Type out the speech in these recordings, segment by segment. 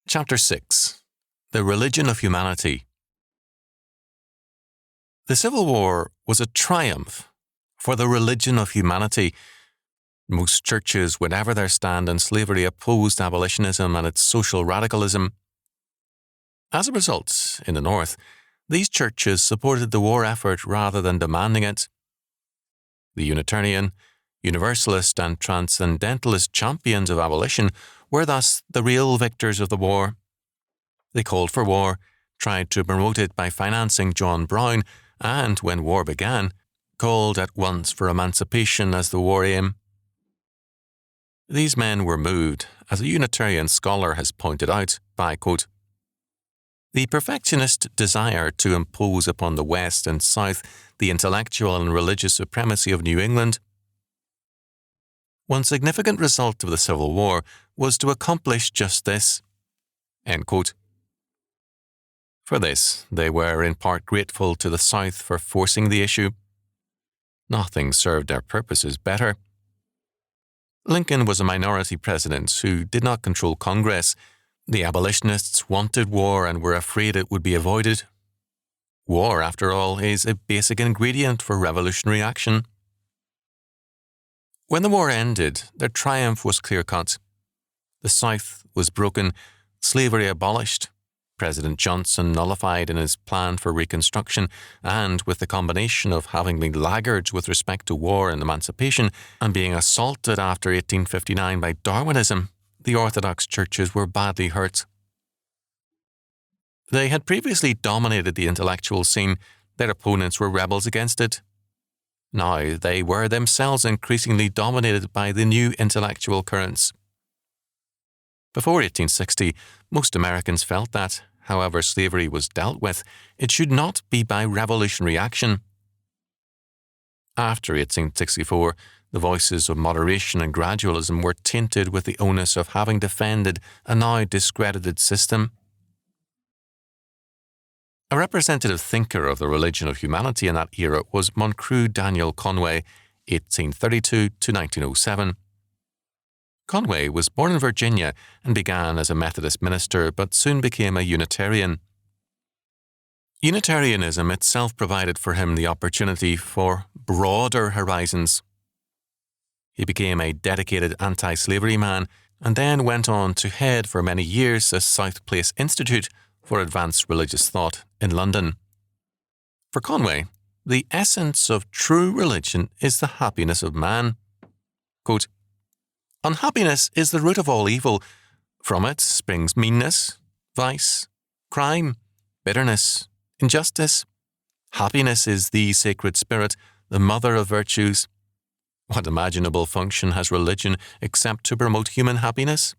Chapter 6. The Religion of Humanity. The Civil War was a triumph for the religion of humanity. Most churches, whatever their stand on slavery, opposed abolitionism and its social radicalism. As a result, in the North, these churches supported the war effort rather than demanding it. The Unitarian, Universalist, and Transcendentalist champions of abolition were thus the real victors of the war. They called for war, tried to promote it by financing John Brown, and, when war began, called at once for emancipation as the war aim. These men were moved, as a Unitarian scholar has pointed out, by, quote, the perfectionist desire to impose upon the West and South the intellectual and religious supremacy of New England. One significant result of the Civil War was to accomplish just this. End quote. For this, they were in part grateful to the South for forcing the issue. Nothing served their purposes better. Lincoln was a minority president who did not control Congress. The abolitionists wanted war and were afraid it would be avoided. War, after all, is a basic ingredient for revolutionary action. When the war ended, their triumph was clear-cut. The South was broken, slavery abolished, President Johnson nullified in his plan for Reconstruction, and with the combination of having been laggards with respect to war and emancipation and being assaulted after 1859 by Darwinism, the Orthodox churches were badly hurt. They had previously dominated the intellectual scene. Their opponents were rebels against it. Now they were themselves increasingly dominated by the new intellectual currents. Before 1860, most Americans felt that, however slavery was dealt with, it should not be by revolutionary action. After 1864, the voices of moderation and gradualism were tainted with the onus of having defended a now discredited system. A representative thinker of the religion of humanity in that era was Moncrew Daniel Conway, 1832 to 1907. Conway was born in Virginia and began as a Methodist minister, but soon became a Unitarian. Unitarianism itself provided for him the opportunity for broader horizons. He became a dedicated anti-slavery man and then went on to head for many years the South Place Institute for Advanced Religious Thought in London. For Conway, the essence of true religion is the happiness of man. Quote, unhappiness is the root of all evil. From it springs meanness, vice, crime, bitterness, injustice. Happiness is the sacred spirit, the mother of virtues. What imaginable function has religion except to promote human happiness?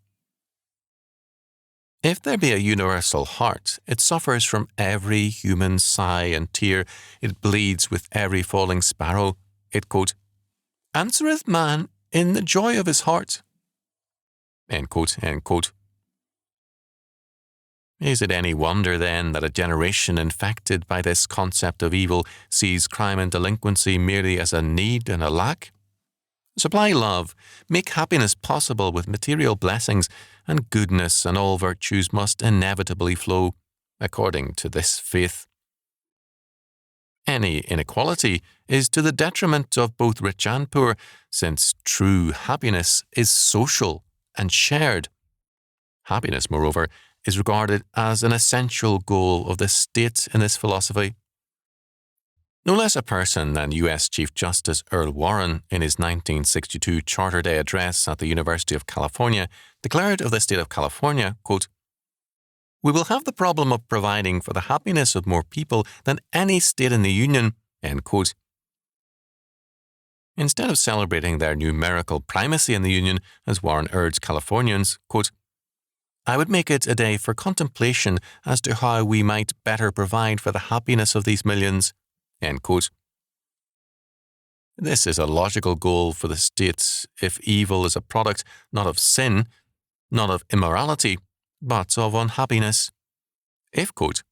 If there be a universal heart, it suffers from every human sigh and tear. It bleeds with every falling sparrow. It, quote, answereth man in the joy of his heart. End quote, end quote. Is it any wonder, then, that a generation infected by this concept of evil sees crime and delinquency merely as a need and a lack? Supply love, make happiness possible with material blessings, and goodness and all virtues must inevitably flow, according to this faith. Any inequality is to the detriment of both rich and poor, since true happiness is social and shared. Happiness, moreover, is regarded as an essential goal of the state in this philosophy. No less a person than U.S. Chief Justice Earl Warren, in his 1962 Charter Day address at the University of California, declared of the state of California, quote, we will have the problem of providing for the happiness of more people than any state in the Union, end quote. Instead of celebrating their numerical primacy in the Union, as Warren urged Californians, quote, I would make it a day for contemplation as to how we might better provide for the happiness of these millions. End quote. This is a logical goal for the state if evil is a product not of sin, not of immorality, but of unhappiness. If, quote,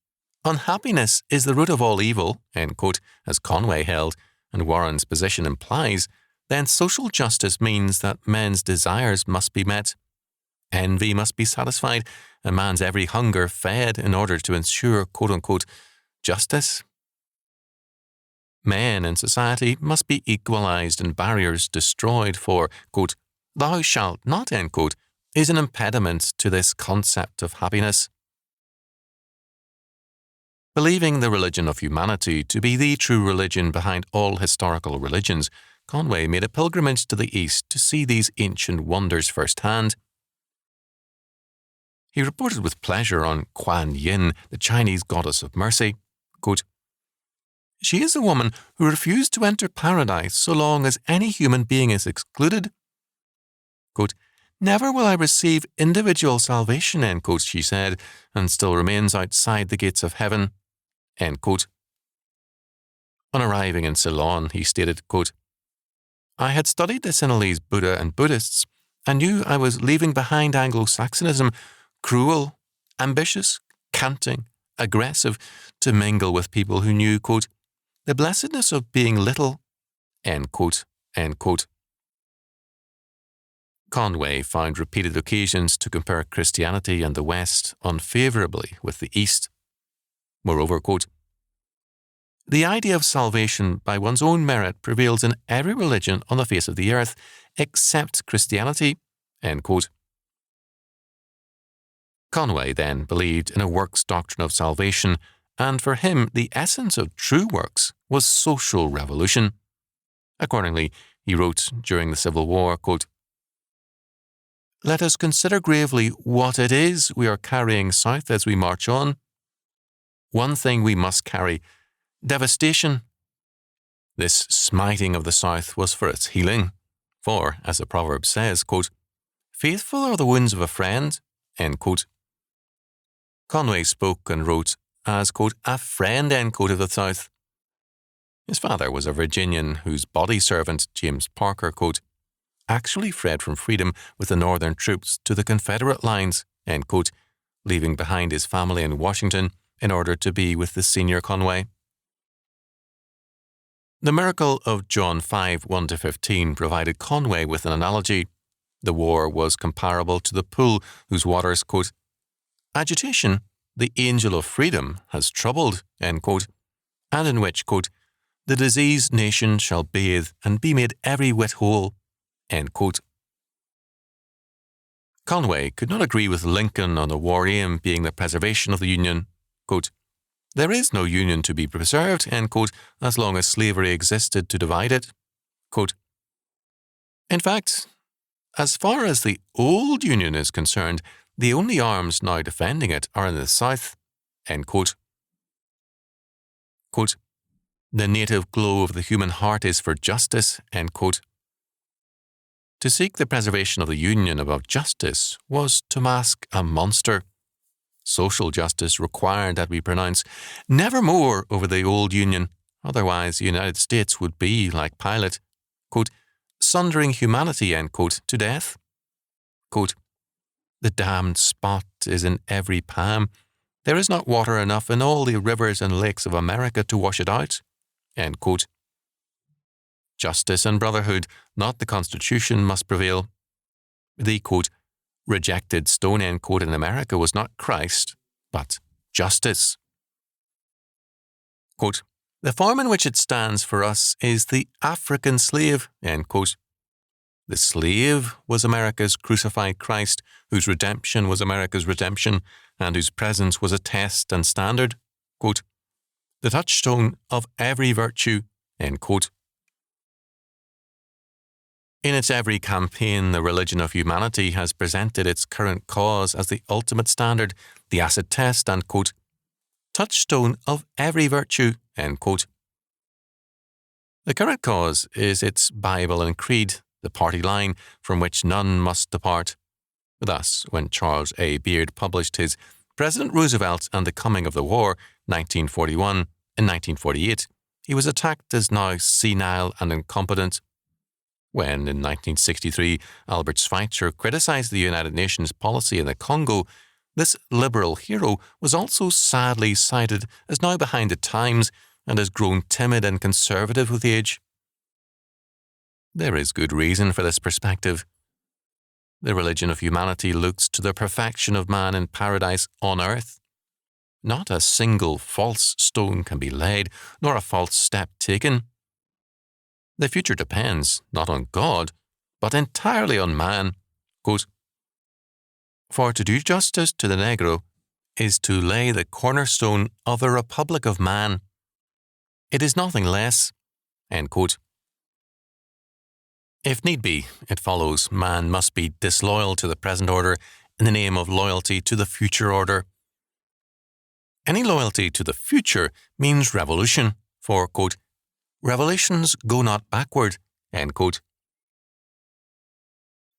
unhappiness is the root of all evil, end quote, as Conway held, and Warren's position implies, then social justice means that men's desires must be met. Envy must be satisfied, and man's every hunger fed in order to ensure, quote-unquote, justice. Men in society must be equalized and barriers destroyed for, quote, thou shalt not, end quote, is an impediment to this concept of happiness. Believing the religion of humanity to be the true religion behind all historical religions, Conway made a pilgrimage to the East to see these ancient wonders firsthand. He reported with pleasure on Kuan Yin, the Chinese goddess of mercy, quote, she is a woman who refused to enter paradise so long as any human being is excluded. Quote, never will I receive individual salvation, end quote, she said, and still remains outside the gates of heaven, end quote. On arriving in Ceylon, he stated, quote, I had studied the Sinhalese Buddha and Buddhists and knew I was leaving behind Anglo-Saxonism, cruel, ambitious, canting, aggressive, to mingle with people who knew, quote, the blessedness of being little, end quote, end quote. Conway found repeated occasions to compare Christianity and the West unfavourably with the East. Moreover, quote, the idea of salvation by one's own merit prevails in every religion on the face of the earth, except Christianity, end quote. Conway then believed in a works doctrine of salvation, and for him the essence of true works was social revolution. Accordingly, he wrote during the Civil War, quote, let us consider gravely what it is we are carrying south as we march on. One thing we must carry, devastation. This smiting of the South was for its healing, for, as the proverb says, quote, faithful are the wounds of a friend, end quote. Conway spoke and wrote as, quote, a friend, end quote, of the South. His father was a Virginian whose body servant, James Parker, quote, actually fled from freedom with the Northern troops to the Confederate lines, end quote, leaving behind his family in Washington in order to be with the senior Conway. The miracle of John 5:1-15 provided Conway with an analogy. The war was comparable to the pool whose waters, quote, agitation, the angel of freedom, has troubled, end quote, and in which, quote, the diseased nation shall bathe and be made every whit whole, end quote. Conway could not agree with Lincoln on the war aim being the preservation of the Union. Quote, there is no Union to be preserved, end quote, as long as slavery existed to divide it. Quote, in fact, as far as the old Union is concerned, the only arms now defending it are in the South, end quote. Quote, the native glow of the human heart is for justice, end quote. To seek the preservation of the Union above justice was to mask a monster. Social justice required that we pronounce nevermore over the old Union, otherwise the United States would be, like Pilate, quote, sundering humanity, end quote, to death. Quote, the damned spot is in every palm. There is not water enough in all the rivers and lakes of America to wash it out, end quote. Justice and brotherhood, not the Constitution, must prevail. The, quote, rejected stone, end quote, in America was not Christ, but justice. Quote, the form in which it stands for us is the African slave, end quote. The slave was America's crucified Christ, whose redemption was America's redemption, and whose presence was a test and standard. Quote, the touchstone of every virtue, end quote. In its every campaign, the religion of humanity has presented its current cause as the ultimate standard, the acid test, and, quote, touchstone of every virtue, end quote. The current cause is its Bible and Creed, the party line from which none must depart. Thus, when Charles A. Beard published his President Roosevelt and the Coming of the War, 1941, in 1948, he was attacked as now senile and incompetent. When, in 1963, Albert Schweitzer criticized the United Nations policy in the Congo, this liberal hero was also sadly cited as now behind the times and has grown timid and conservative with age. There is good reason for this perspective. The religion of humanity looks to the perfection of man in paradise on earth. Not a single false stone can be laid, nor a false step taken. The future depends not on God, but entirely on man. Quote, for to do justice to the Negro is to lay the cornerstone of the Republic of Man. It is nothing less. End quote. If need be, it follows man must be disloyal to the present order in the name of loyalty to the future order. Any loyalty to the future means revolution, for, quote, revolutions go not backward, end quote.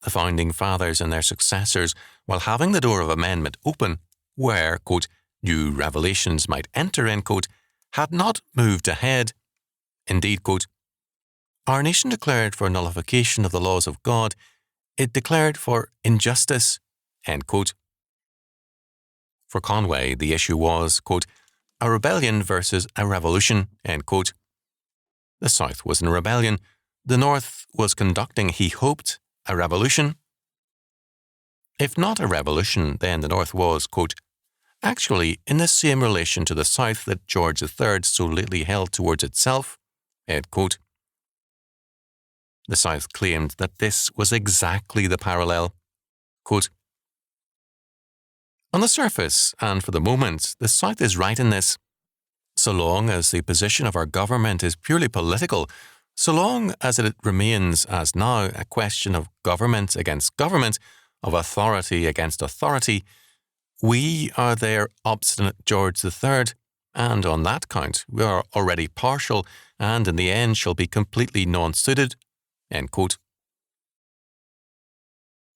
The Founding Fathers and their successors, while having the door of amendment open, where, quote, new revelations might enter, end quote, had not moved ahead. Indeed, quote, our nation declared for nullification of the laws of God, it declared for injustice, end quote. For Conway, the issue was, quote, a rebellion versus a revolution, end quote. The South was in rebellion. The North was conducting, he hoped, a revolution. If not a revolution, then the North was, quote, actually in the same relation to the South that George III so lately held towards itself, end quote. The South claimed that this was exactly the parallel. Quote, on the surface, and for the moment, the South is right in this. So long as the position of our government is purely political, so long as it remains, as now, a question of government against government, of authority against authority, we are their obstinate George III, and on that count we are already partial, and in the end shall be completely non-suited. End quote.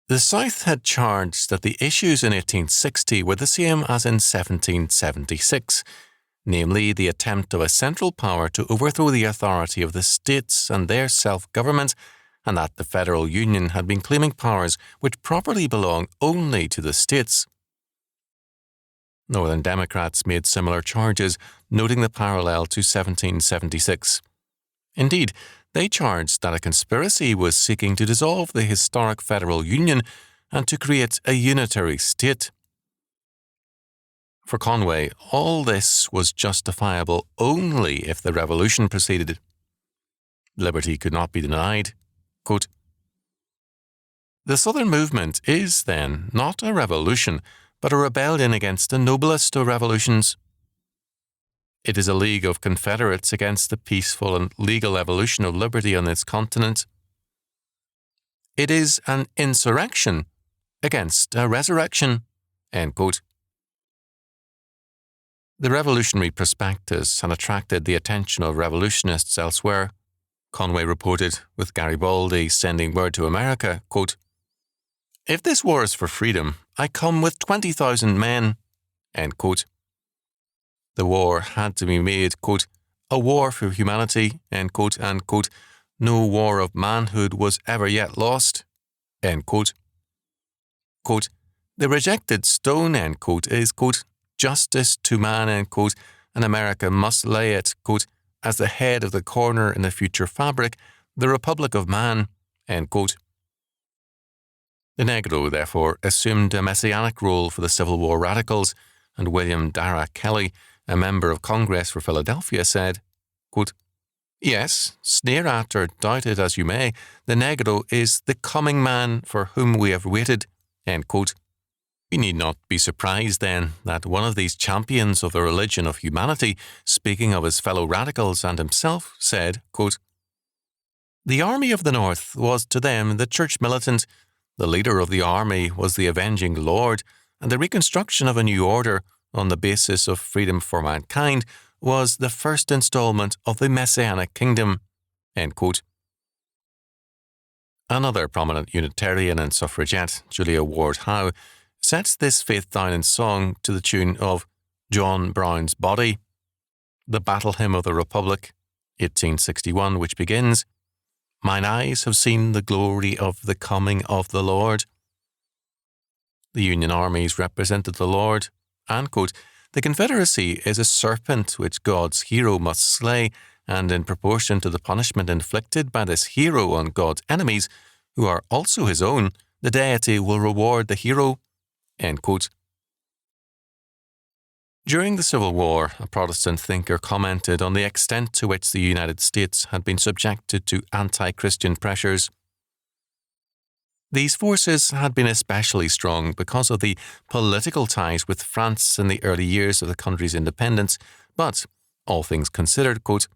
The South had charged that the issues in 1860 were the same as in 1776, namely the attempt of a central power to overthrow the authority of the states and their self-government, and that the Federal Union had been claiming powers which properly belong only to the states. Northern Democrats made similar charges, noting the parallel to 1776. Indeed, they charged that a conspiracy was seeking to dissolve the historic Federal Union and to create a unitary state. For Conway, all this was justifiable only if the revolution proceeded. Liberty could not be denied. Quote, the Southern movement is, then, not a revolution, but a rebellion against the noblest of revolutions. It is a league of confederates against the peaceful and legal evolution of liberty on this continent. It is an insurrection against a resurrection. End quote. The revolutionary prospectus had attracted the attention of revolutionists elsewhere. Conway reported, with Garibaldi sending word to America, quote, if this war is for freedom, I come with 20,000 men. End quote. The war had to be made, quote, a war for humanity, end quote, and, quote, no war of manhood was ever yet lost, end quote. Quote, the rejected stone, end quote, is, quote, justice to man, end quote, and America must lay it, quote, as the head of the corner in the future fabric, the Republic of Man, end quote. The Negro, therefore, assumed a messianic role for the Civil War radicals, and William Dara Kelly, a member of Congress for Philadelphia, said, quote, yes, sneer at or doubt it as you may, the Negro is the coming man for whom we have waited, end quote. We need not be surprised, then, that one of these champions of the religion of humanity, speaking of his fellow radicals and himself, said, quote, the army of the North was to them the church militant, the leader of the army was the avenging Lord, and the reconstruction of a new order, on the basis of freedom for mankind, was the first installment of the Messianic kingdom. End quote. Another prominent Unitarian and suffragette, Julia Ward Howe, sets this faith down in song to the tune of John Brown's Body, the Battle Hymn of the Republic, 1861, which begins, mine eyes have seen the glory of the coming of the Lord. The Union armies represented the Lord, and, quote, the Confederacy is a serpent which God's hero must slay, and in proportion to the punishment inflicted by this hero on God's enemies, who are also his own, the deity will reward the hero. End quote. During the Civil War, a Protestant thinker commented on the extent to which the United States had been subjected to anti-Christian pressures. These forces had been especially strong because of the political ties with France in the early years of the country's independence, but, all things considered, quote,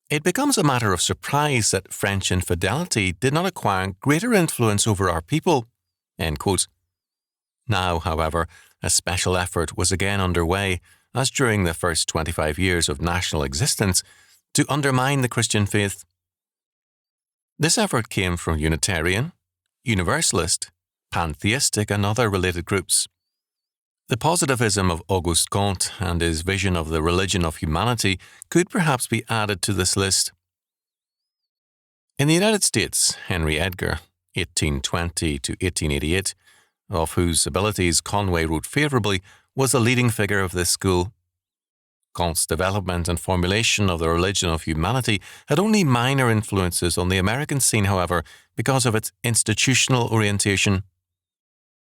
it becomes a matter of surprise that French infidelity did not acquire greater influence over our people. End quote. Now, however, a special effort was again underway, as during the first 25 years of national existence, to undermine the Christian faith. This effort came from Unitarian, Universalist, Pantheistic and other related groups. The positivism of Auguste Comte and his vision of the religion of humanity could perhaps be added to this list. In the United States, Henry Edgar, 1820 to 1888, of whose abilities Conway wrote favourably, was the leading figure of this school. Comte's development and formulation of the religion of humanity had only minor influences on the American scene, however, because of its institutional orientation.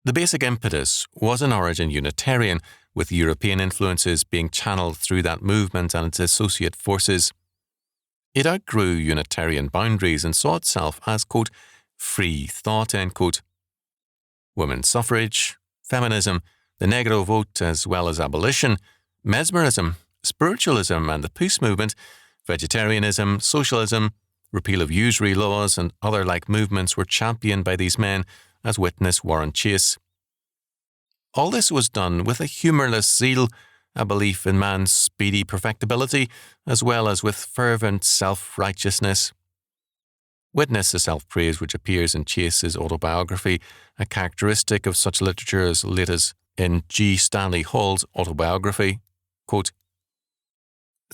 The basic impetus was in origin Unitarian, with European influences being channeled through that movement and its associate forces. It outgrew Unitarian boundaries and saw itself as, quote, free thought, end quote. Women's suffrage, feminism, the Negro vote as well as abolition, mesmerism, spiritualism and the peace movement, vegetarianism, socialism, repeal of usury laws and other like movements were championed by these men, as witness Warren Chase. All this was done with a humourless zeal, a belief in man's speedy perfectibility, as well as with fervent self-righteousness. Witness the self-praise which appears in Chase's autobiography, a characteristic of such literature as late as in G. Stanley Hall's autobiography. Quote,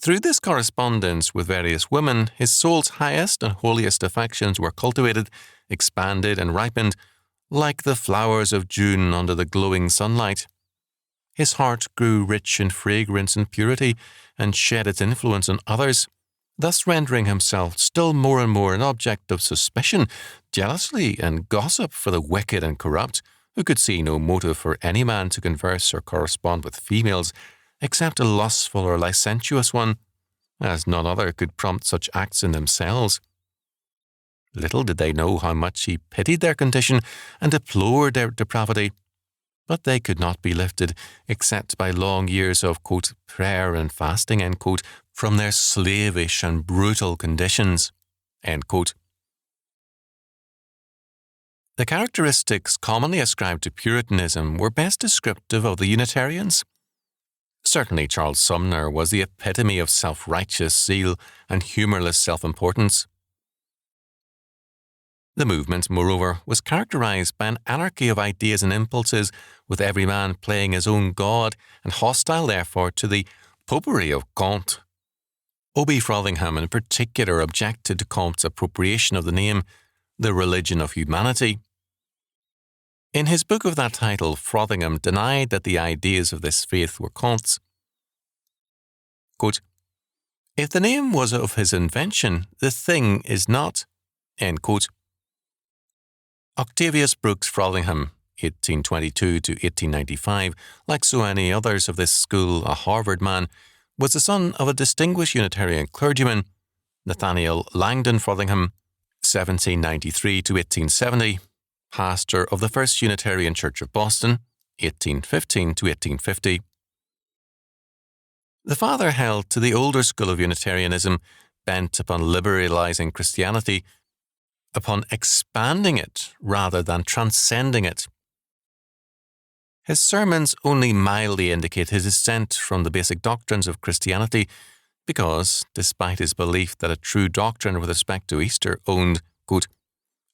through this correspondence with various women, his soul's highest and holiest affections were cultivated, expanded and ripened, like the flowers of June under the glowing sunlight. His heart grew rich in fragrance and purity, and shed its influence on others, thus rendering himself still more and more an object of suspicion, jealousy, and gossip for the wicked and corrupt, who could see no motive for any man to converse or correspond with females, except a lustful or licentious one, as none other could prompt such acts in themselves. Little did they know how much he pitied their condition and deplored their depravity, but they could not be lifted, except by long years of, quote, prayer and fasting, end quote, from their slavish and brutal conditions, end quote. The characteristics commonly ascribed to Puritanism were best descriptive of the Unitarians. Certainly Charles Sumner was the epitome of self-righteous zeal and humourless self-importance. The movement, moreover, was characterized by an anarchy of ideas and impulses, with every man playing his own god and hostile, therefore, to the popery of Comte. O.B. Frothingham in particular objected to Comte's appropriation of the name, the religion of humanity. In his book of that title, Frothingham denied that the ideas of this faith were Comte's. Quote, if the name was of his invention, the thing is not, end quote. Octavius Brooks Frothingham, 1822 to 1895, like so many others of this school, a Harvard man, was the son of a distinguished Unitarian clergyman, Nathaniel Langdon Frothingham, 1793 to 1870, pastor of the First Unitarian Church of Boston, 1815 to 1850. The father held to the older school of Unitarianism, bent upon liberalizing Christianity, upon expanding it rather than transcending it. His sermons only mildly indicate his dissent from the basic doctrines of Christianity because, despite his belief that a true doctrine with respect to Easter owned, quote,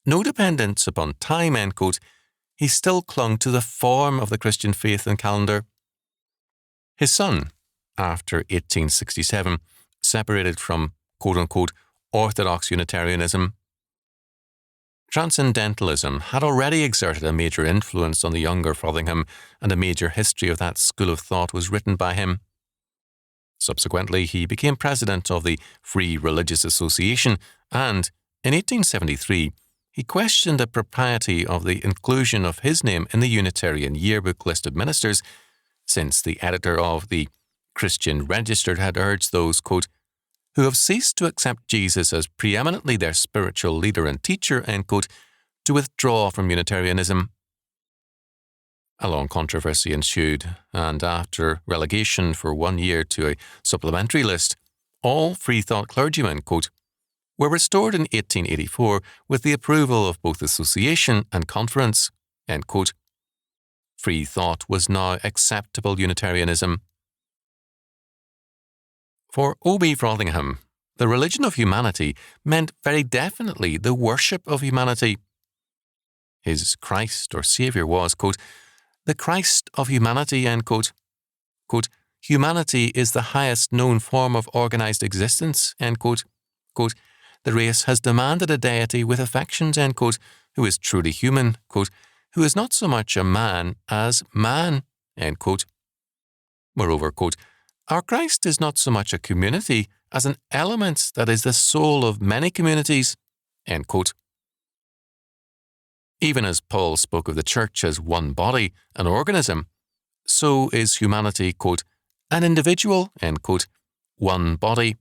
no dependence upon time, end quote, he still clung to the form of the Christian faith and calendar. His son, after 1867, separated from, quote-unquote, orthodox Unitarianism. Transcendentalism had already exerted a major influence on the younger Frothingham, and a major history of that school of thought was written by him. Subsequently, he became president of the Free Religious Association, and, in 1873, he questioned the propriety of the inclusion of his name in the Unitarian Yearbook list of ministers, since the editor of the Christian Register had urged those, quote, who have ceased to accept Jesus as preeminently their spiritual leader and teacher, end quote, to withdraw from Unitarianism. A long controversy ensued, and after relegation for 1 year to a supplementary list, all free-thought clergymen, quote, were restored in 1884 with the approval of both association and conference, end quote. Free thought was now acceptable Unitarianism. For O.B. Frothingham, the religion of humanity meant very definitely the worship of humanity. His Christ or Saviour was, quote, the Christ of humanity, end quote. Quote, humanity is the highest known form of organised existence, end quote. Quote, the race has demanded a deity with affections, end quote, who is truly human, quote, who is not so much a man as man, end quote. Moreover, quote, our Christ is not so much a community as an element that is the soul of many communities, end quote. Even as Paul spoke of the church as one body, an organism, so is humanity, quote, an individual, end quote, one body.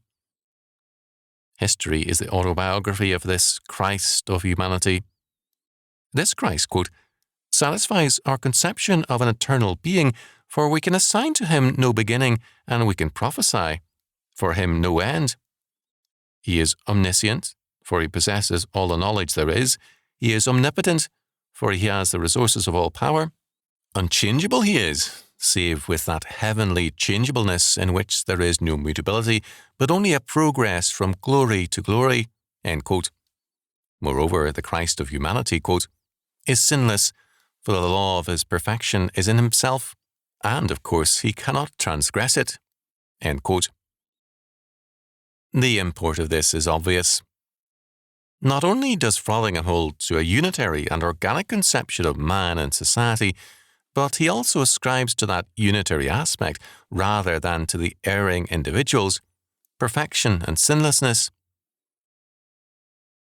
History is the autobiography of this Christ of humanity. This Christ, quote, satisfies our conception of an eternal being, for we can assign to him no beginning, and we can prophesy for him no end. He is omniscient, for he possesses all the knowledge there is. He is omnipotent, for he has the resources of all power. Unchangeable he is, save with that heavenly changeableness in which there is no mutability, but only a progress from glory to glory, end quote. Moreover, the Christ of humanity, quote, is sinless, for the law of his perfection is in himself, and, of course, he cannot transgress it, end quote. The import of this is obvious. Not only does Frothingham hold to a unitary and organic conception of man and society, but he also ascribes to that unitary aspect, rather than to the erring individuals, perfection and sinlessness.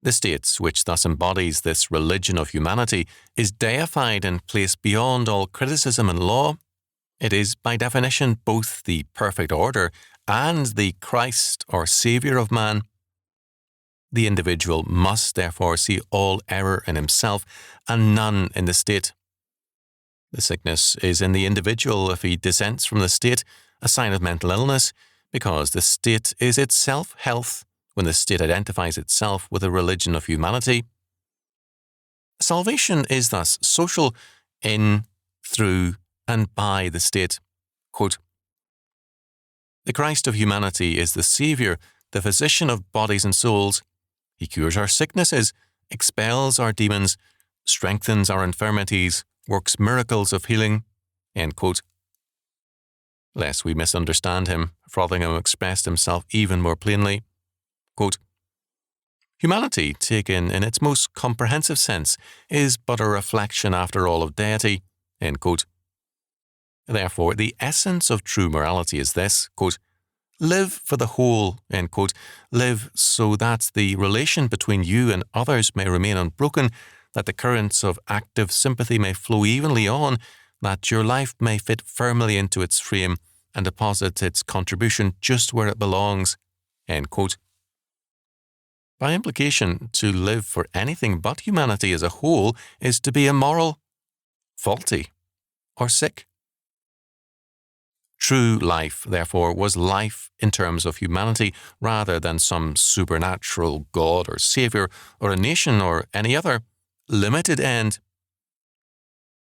The state, which thus embodies this religion of humanity, is deified and placed beyond all criticism and law. It is, by definition, both the perfect order and the Christ or Saviour of man. The individual must therefore see all error in himself and none in the state. The sickness is in the individual if he dissents from the state, a sign of mental illness, because the state is itself health when the state identifies itself with a religion of humanity. Salvation is thus social in, through, and by the state. Quote, the Christ of humanity is the Saviour, the physician of bodies and souls. He cures our sicknesses, expels our demons, strengthens our infirmities, works miracles of healing, end quote. Lest we misunderstand him, Frothingham expressed himself even more plainly. Quote, humanity, taken in its most comprehensive sense, is but a reflection after all of deity, end quote. Therefore, the essence of true morality is this, quote, live for the whole, end quote. Live so that the relation between you and others may remain unbroken, that the currents of active sympathy may flow evenly on, that your life may fit firmly into its frame and deposit its contribution just where it belongs, end quote. By implication, to live for anything but humanity as a whole is to be immoral, faulty, or sick. True life, therefore, was life in terms of humanity rather than some supernatural God or Saviour or a nation or any other limited end.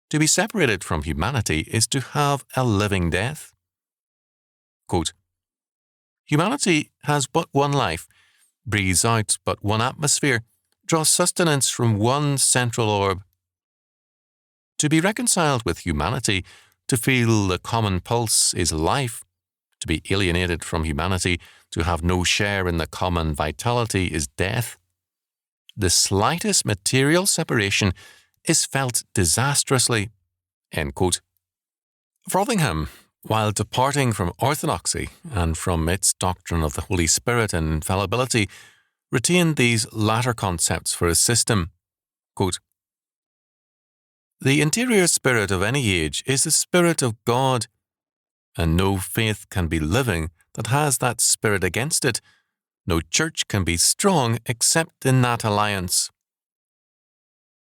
To be separated from humanity is to have a living death. Quote, humanity has but one life, breathes out but one atmosphere, draws sustenance from one central orb. To be reconciled with humanity, to feel the common pulse is life. To be alienated from humanity, to have no share in the common vitality is death. The slightest material separation is felt disastrously, end quote. Frothingham, while departing from orthodoxy and from its doctrine of the Holy Spirit and infallibility, retained these latter concepts for his system. Quote, "The interior spirit of any age is the Spirit of God, and no faith can be living that has that spirit against it. No church can be strong except in that alliance.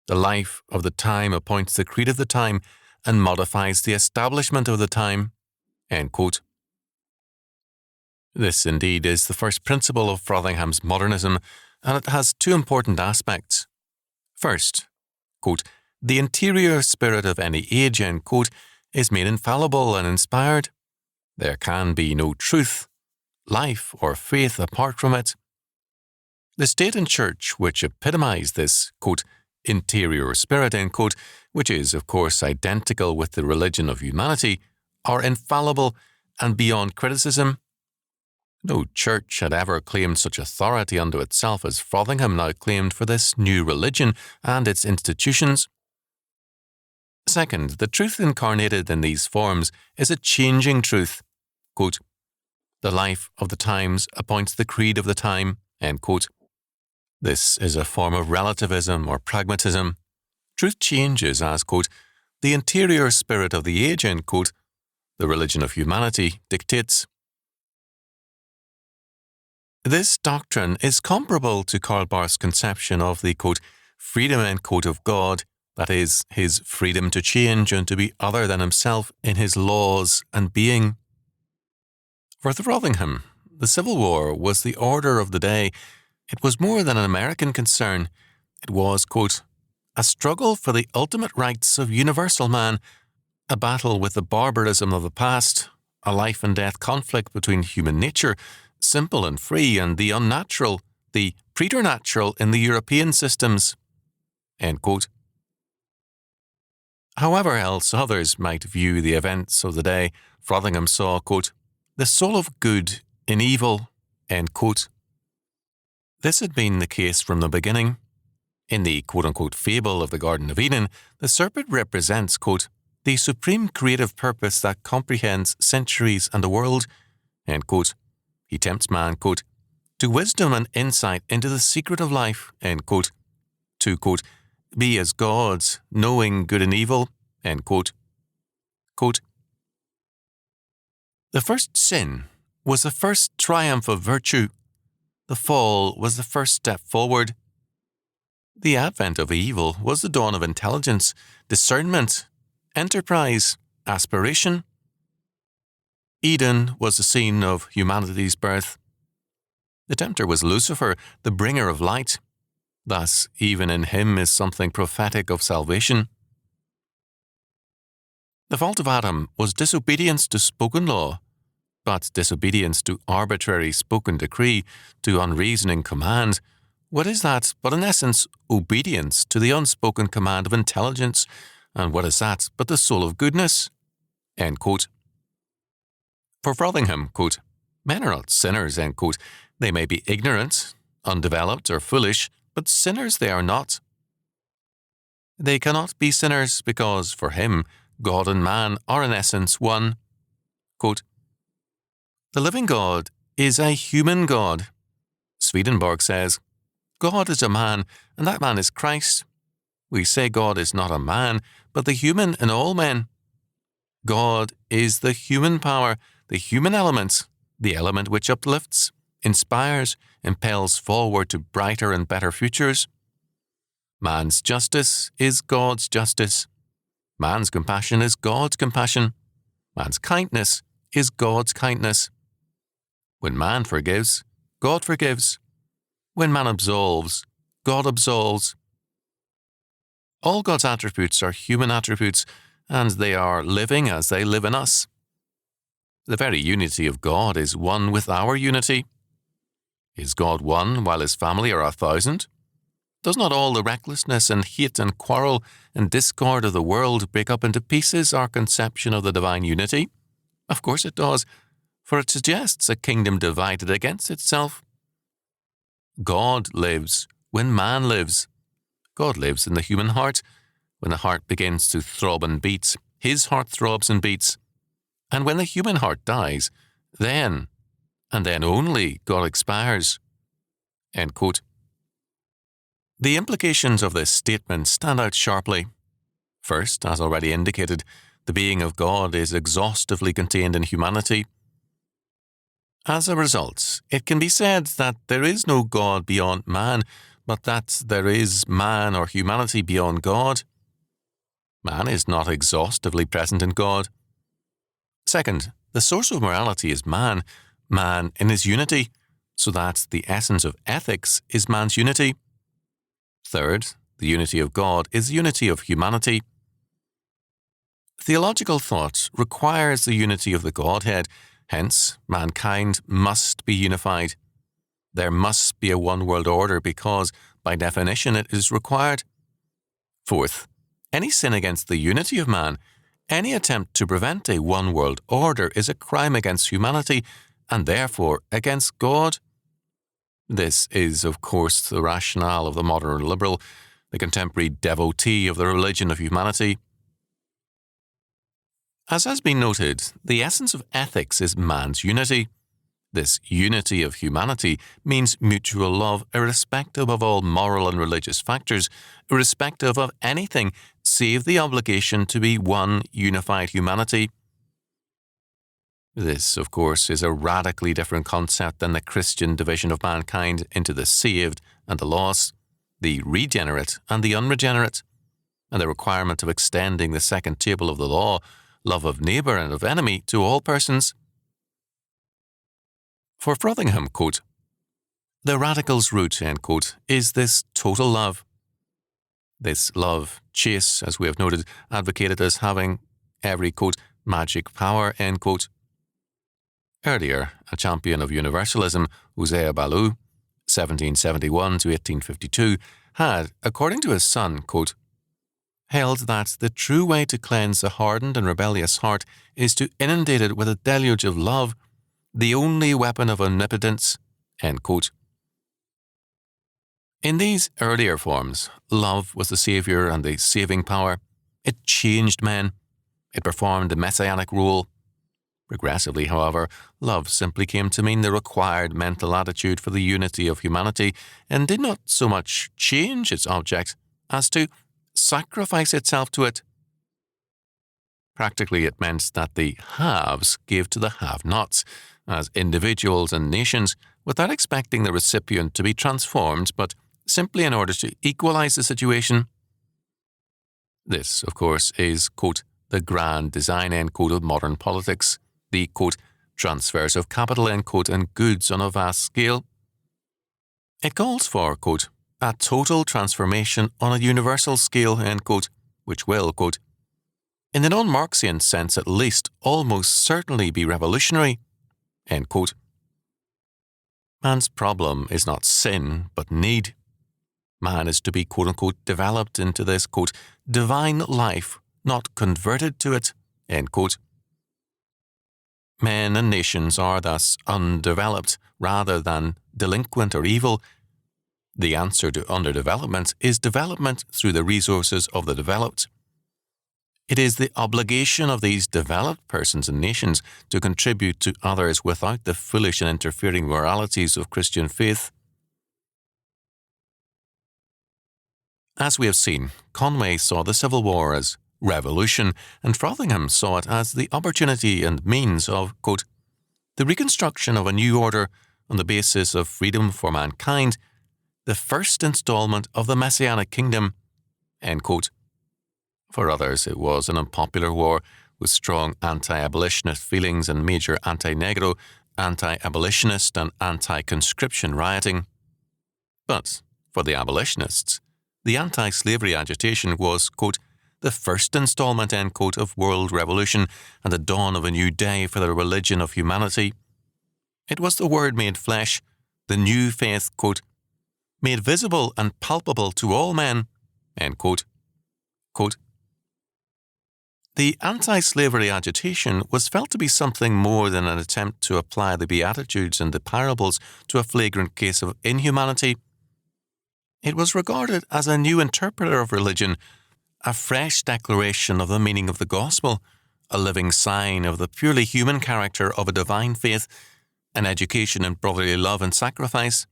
The life of the time appoints the creed of the time and modifies the establishment of the time." End quote. This indeed is the first principle of Frothingham's modernism, and it has two important aspects. First, quote, "The interior spirit of any age," end quote, "is made infallible and inspired. There can be no truth, life, or faith apart from it. The state and church which epitomize this, quote, interior spirit, end quote, which is, of course, identical with the religion of humanity, are infallible and beyond criticism. No church had ever claimed such authority unto itself as Frothingham now claimed for this new religion and its institutions. Second, the truth incarnated in these forms is a changing truth. Quote, "The life of the times appoints the creed of the time," end quote. This is a form of relativism or pragmatism. Truth changes as, quote, "the interior spirit of the age," end quote, the religion of humanity, dictates. This doctrine is comparable to Karl Barth's conception of the, quote, "freedom," end quote, of God, that is, his freedom to change and to be other than himself in his laws and being. For Frothingham, the Civil War was the order of the day. It was more than an American concern. It was, quote, "a struggle for the ultimate rights of universal man, a battle with the barbarism of the past, a life and death conflict between human nature, simple and free, and the unnatural, the preternatural in the European systems," end quote. However else others might view the events of the day, Frothingham saw, quote, "the soul of good in evil," end quote. This had been the case from the beginning. In the quote-unquote fable of the Garden of Eden, the serpent represents, quote, "the supreme creative purpose that comprehends centuries and the world," end quote. He tempts man, quote, "to wisdom and insight into the secret of life," end quote, to, quote, "be as gods, knowing good and evil," end quote. Quote, "The first sin was the first triumph of virtue. The fall was the first step forward. The advent of evil was the dawn of intelligence, discernment, enterprise, aspiration. Eden was the scene of humanity's birth. The tempter was Lucifer, the bringer of light. Thus, even in him is something prophetic of salvation. The fault of Adam was disobedience to spoken law, but disobedience to arbitrary spoken decree, to unreasoning command. What is that but in essence obedience to the unspoken command of intelligence, and what is that but the soul of goodness?" End quote. For Frothingham, quote, "men are not sinners," end quote. "They may be ignorant, undeveloped, or foolish, but sinners they are not. They cannot be sinners because, for him, God and man are in essence one." Quote, "The living God is a human God." Swedenborg says, "God is a man, and that man is Christ. We say God is not a man, but the human in all men. God is the human power, the human element, the element which uplifts, inspires, impels forward to brighter and better futures. Man's justice is God's justice. Man's compassion is God's compassion. Man's kindness is God's kindness. When man forgives, God forgives. When man absolves, God absolves. All God's attributes are human attributes, and they are living as they live in us. The very unity of God is one with our unity. Is God one while his family are 1,000? Does not all the recklessness and hate and quarrel and discord of the world break up into pieces our conception of the divine unity? Of course it does, for it suggests a kingdom divided against itself. God lives when man lives. God lives in the human heart. When the heart begins to throb and beat, his heart throbs and beats. And when the human heart dies, then, and then only, God expires." End quote. The implications of this statement stand out sharply. First, as already indicated, the being of God is exhaustively contained in humanity. As a result, it can be said that there is no God beyond man, but that there is man or humanity beyond God. Man is not exhaustively present in God. Second, the source of morality is man in his unity, so that the essence of ethics is man's unity. Third, the unity of God is the unity of humanity. Theological thought requires the unity of the Godhead, hence, mankind must be unified. There must be a one-world order because, by definition, it is required. Fourth, any sin against the unity of man, any attempt to prevent a one-world order is a crime against humanity and therefore against God. This is, of course, the rationale of the modern liberal, the contemporary devotee of the religion of humanity. As has been noted, the essence of ethics is man's unity. This unity of humanity means mutual love irrespective of all moral and religious factors, irrespective of anything save the obligation to be one unified humanity. This, of course, is a radically different concept than the Christian division of mankind into the saved and the lost, the regenerate and the unregenerate, and the requirement of extending the second table of the law, love of neighbour and of enemy, to all persons. For Frothingham, quote, the radical's root, end quote, is this total love. This love, Chase, as we have noted, advocated as having every, quote, magic power, end quote. Earlier, a champion of universalism, Hosea Ballou, 1771 to 1852, had, according to his son, quote, held that the true way to cleanse a hardened and rebellious heart is to inundate it with a deluge of love, the only weapon of omnipotence, end quote. In these earlier forms, love was the saviour and the saving power. It changed men. It performed a messianic role. Progressively, however, love simply came to mean the required mental attitude for the unity of humanity and did not so much change its object as to sacrifice itself to it. Practically, it meant that the haves gave to the have-nots, as individuals and nations, without expecting the recipient to be transformed, but simply in order to equalize the situation. This, of course, is, quote, the grand design, end quote, of modern politics, the, quote, transfers of capital, end quote, and goods on a vast scale. It calls for, quote, a total transformation on a universal scale, end quote, which will, quote, in the non-Marxian sense at least, almost certainly be revolutionary, end quote. Man's problem is not sin, but need. Man is to be, quote-unquote, developed into this, quote, divine life, not converted to it, end quote. Men and nations are thus undeveloped rather than delinquent or evil. The answer to underdevelopment is development through the resources of the developed. It is the obligation of these developed persons and nations to contribute to others without the foolish and interfering moralities of Christian faith. As we have seen, Conway saw the Civil War as revolution, and Frothingham saw it as the opportunity and means of, quote, the reconstruction of a new order on the basis of freedom for mankind, the first installment of the Messianic kingdom, end quote. For others, it was an unpopular war with strong anti-abolitionist feelings and major anti-Negro, anti-abolitionist and anti-conscription rioting. But for the abolitionists, the anti-slavery agitation was, quote, the first installment, end quote, of world revolution and the dawn of a new day for the religion of humanity. It was the Word made flesh, the new faith, quote, made visible and palpable to all men, end quote. Quote, the anti-slavery agitation was felt to be something more than an attempt to apply the Beatitudes and the parables to a flagrant case of inhumanity. It was regarded as a new interpreter of religion, a fresh declaration of the meaning of the gospel, a living sign of the purely human character of a divine faith, an education in brotherly love and sacrifice.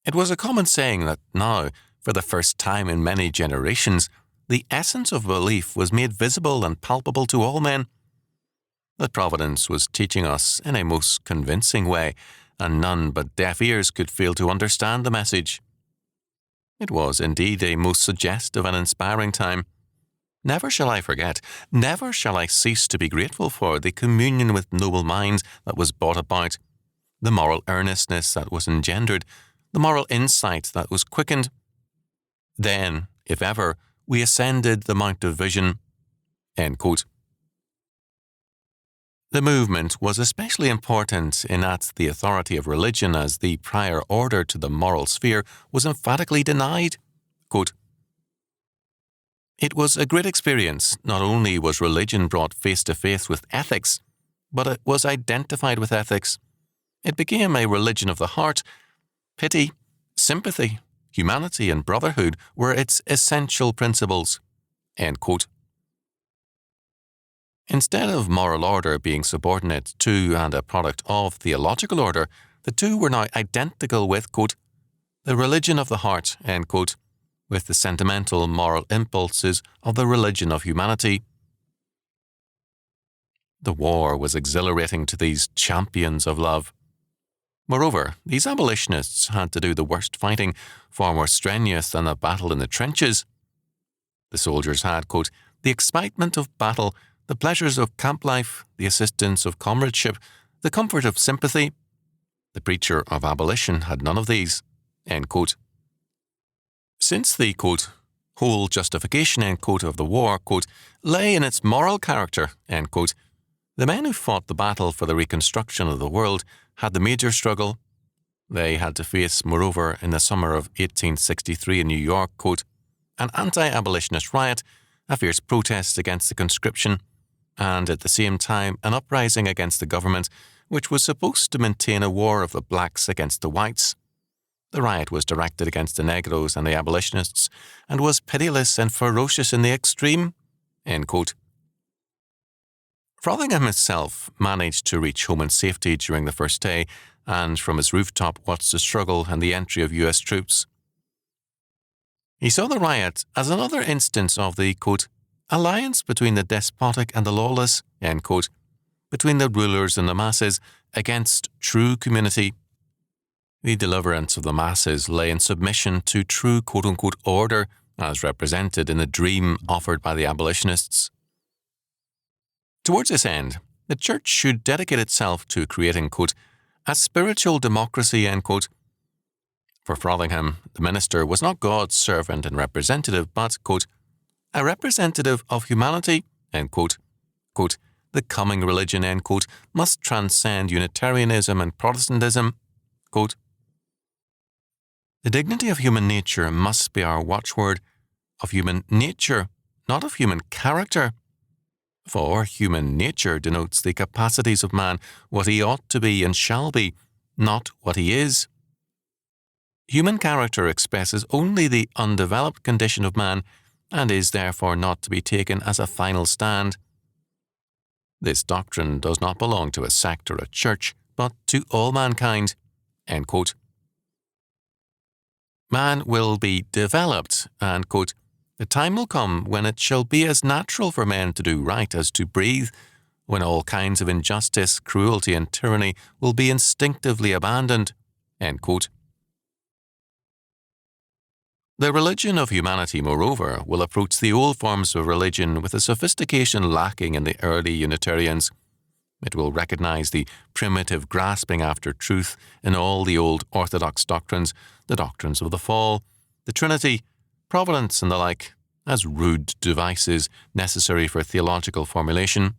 It was a common saying that now, For the first time in many generations, the essence of belief was made visible and palpable to all men. That Providence was teaching us in a most convincing way, and none but deaf ears could fail to understand the message. It was indeed a most suggestive and inspiring time. Never shall I forget, never shall I cease to be grateful for the communion with noble minds that was brought about, the moral earnestness that was engendered, the moral insight that was quickened. Then, if ever, we ascended the Mount of Vision." End quote. The movement was especially important in that the authority of religion as the prior order to the moral sphere was emphatically denied. Quote, "It was a great experience. Not only was religion brought face to face with ethics, but it was identified with ethics. It became a religion of the heart. Pity, sympathy, humanity, and brotherhood were its essential principles." End quote. Instead of moral order being subordinate to and a product of theological order, the two were now identical with, quote, "the religion of the heart," end quote, with the sentimental moral impulses of the religion of humanity. The war was exhilarating to these champions of love. Moreover, these abolitionists had to do the worst fighting, far more strenuous than the battle in the trenches. The soldiers had, quote, "the excitement of battle, the pleasures of camp life, the assistance of comradeship, the comfort of sympathy." The preacher of abolition had none of these. End quote. Since the, quote, "whole justification," end quote, of the war, quote, "lay in its moral character," end quote, the men who fought the battle for the reconstruction of the world had the major struggle. They had to face, moreover, in the summer of 1863 in New York, quote, "an anti-abolitionist riot, a fierce protest against the conscription, and at the same time an uprising against the government, which was supposed to maintain a war of the blacks against the whites. The riot was directed against the Negroes and the abolitionists, and was pitiless and ferocious in the extreme." End quote. Frothingham himself managed to reach home in safety during the first day, and from his rooftop watched the struggle and the entry of U.S. troops. He saw the riot as another instance of the, quote, "alliance between the despotic and the lawless," end quote, between the rulers and the masses, against true community. The deliverance of the masses lay in submission to true quote-unquote order, as represented in the dream offered by the abolitionists. Towards this end, the Church should dedicate itself to creating, quote, "a spiritual democracy," end quote. For Frothingham, the minister was not God's servant and representative, but, quote, "a representative of humanity," end quote. Quote, "the coming religion," end quote, "must transcend Unitarianism and Protestantism." Quote, "The dignity of human nature must be our watchword, of human nature, not of human character. For human nature denotes the capacities of man, what he ought to be and shall be, not what he is. Human character expresses only the undeveloped condition of man, and is therefore not to be taken as a final stand. This doctrine does not belong to a sect or a church, but to all mankind." End quote. Man will be developed, and, quote, "the time will come when it shall be as natural for men to do right as to breathe, when all kinds of injustice, cruelty, and tyranny will be instinctively abandoned." End quote. The religion of humanity, moreover, will approach the old forms of religion with a sophistication lacking in the early Unitarians. It will recognize the primitive grasping after truth in all the old orthodox doctrines, the doctrines of the fall, the Trinity, providence, and the like, as rude devices necessary for theological formulation.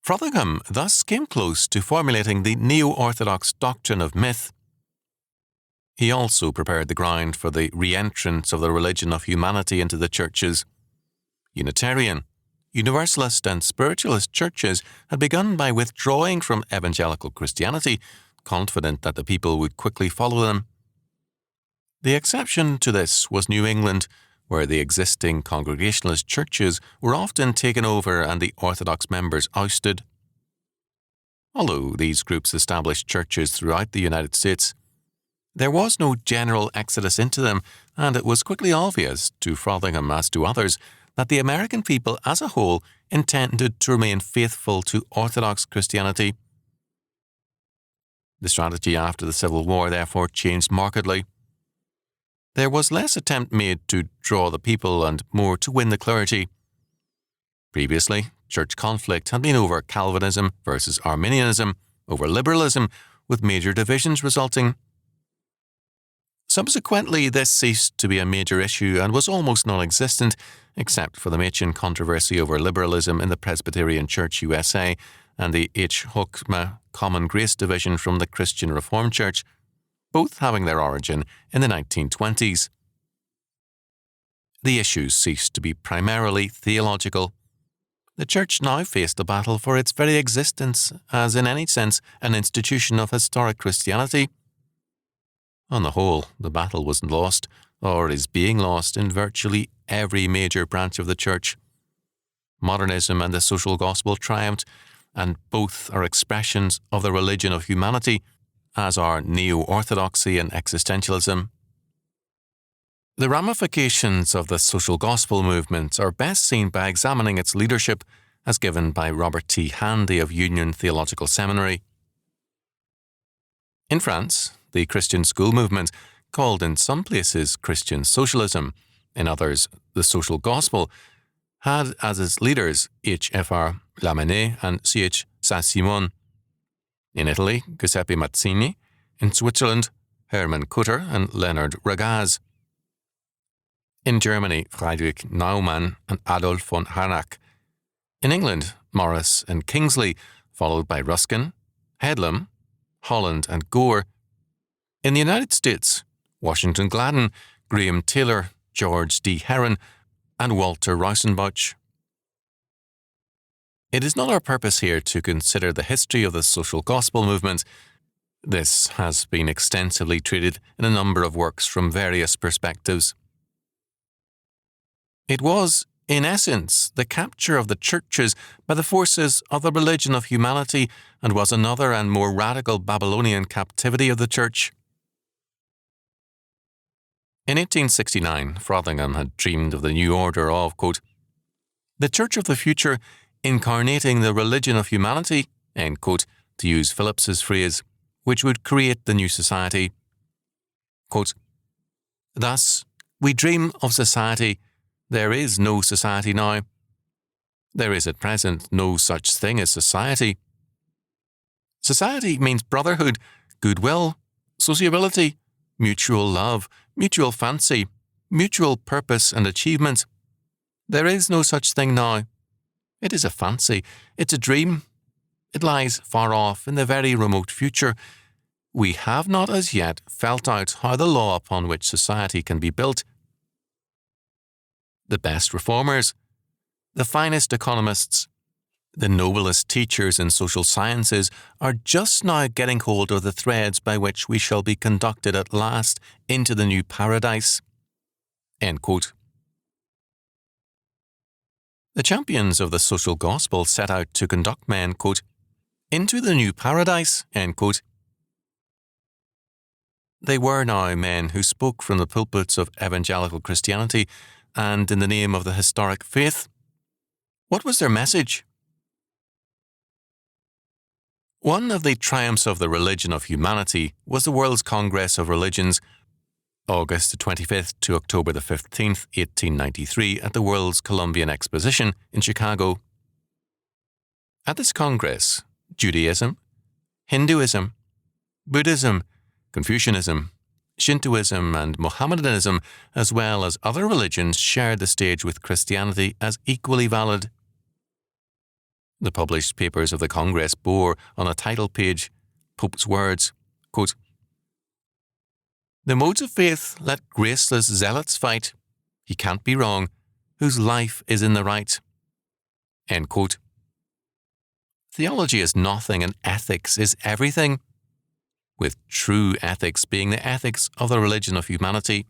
Frothingham thus came close to formulating the neo-orthodox doctrine of myth. He also prepared the ground for the re-entrance of the religion of humanity into the churches. Unitarian, Universalist, and Spiritualist churches had begun by withdrawing from evangelical Christianity, confident that the people would quickly follow them. The exception to this was New England, where the existing Congregationalist churches were often taken over and the Orthodox members ousted. Although these groups established churches throughout the United States, there was no general exodus into them, and it was quickly obvious to Frothingham as to others that the American people as a whole intended to remain faithful to Orthodox Christianity. The strategy after the Civil War therefore changed markedly. There was less attempt made to draw the people and more to win the clergy. Previously, church conflict had been over Calvinism versus Arminianism, over liberalism, with major divisions resulting. Subsequently, this ceased to be a major issue and was almost non-existent, except for the Machen controversy over liberalism in the Presbyterian Church USA and the H. Hokma Common Grace division from the Christian Reformed Church, both having their origin in the 1920s. The issues ceased to be primarily theological. The Church now faced a battle for its very existence as, in any sense, an institution of historic Christianity. On the whole, the battle was lost, or is being lost, in virtually every major branch of the Church. Modernism and the social gospel triumphed, and both are expressions of the religion of humanity, as are neo-orthodoxy and existentialism. The ramifications of the social gospel movement are best seen by examining its leadership, as given by Robert T. Handy of Union Theological Seminary. In France, the Christian school movement, called in some places Christian socialism, in others the social gospel, had as its leaders H.F.R. Lamennais and C.H. Saint-Simon. In Italy, Giuseppe Mazzini. In Switzerland, Hermann Kutter and Leonard Ragaz. In Germany, Friedrich Naumann and Adolf von Harnack. In England, Morris and Kingsley, followed by Ruskin, Headlam, Holland and Gore. In the United States, Washington Gladden, Graham Taylor, George D. Herron, and Walter Rauschenbusch. It is not our purpose here to consider the history of the social gospel movement. This has been extensively treated in a number of works from various perspectives. It was, in essence, the capture of the churches by the forces of the religion of humanity, and was another and more radical Babylonian captivity of the church. In 1869, Frothingham had dreamed of the new order of, quote, the church of the future, incarnating the religion of humanity, end quote, to use Phillips's phrase, which would create the new society. Quote, thus, we dream of society. There is no society now. There is at present no such thing as society. Society means brotherhood, goodwill, sociability, mutual love, mutual fancy, mutual purpose and achievement. There is no such thing now. It is a fancy. It's a dream. It lies far off in the very remote future. We have not as yet felt out how the law upon which society can be built. The best reformers, the finest economists, the noblest teachers in social sciences are just now getting hold of the threads by which we shall be conducted at last into the new paradise. End quote. The champions of the social gospel set out to conduct men, quote, into the new paradise, end quote. They were now men who spoke from the pulpits of evangelical Christianity and in the name of the historic faith. What was their message? One of the triumphs of the religion of humanity was the World's Congress of Religions, August the 25th to October the 15th, 1893, at the World's Columbian Exposition in Chicago. At this Congress, Judaism, Hinduism, Buddhism, Confucianism, Shintoism and Mohammedanism, as well as other religions, shared the stage with Christianity as equally valid. The published papers of the Congress bore on a title page Pope's words, quote, the modes of faith let graceless zealots fight. He can't be wrong, whose life is in the right. End quote. Theology is nothing and ethics is everything, with true ethics being the ethics of the religion of humanity.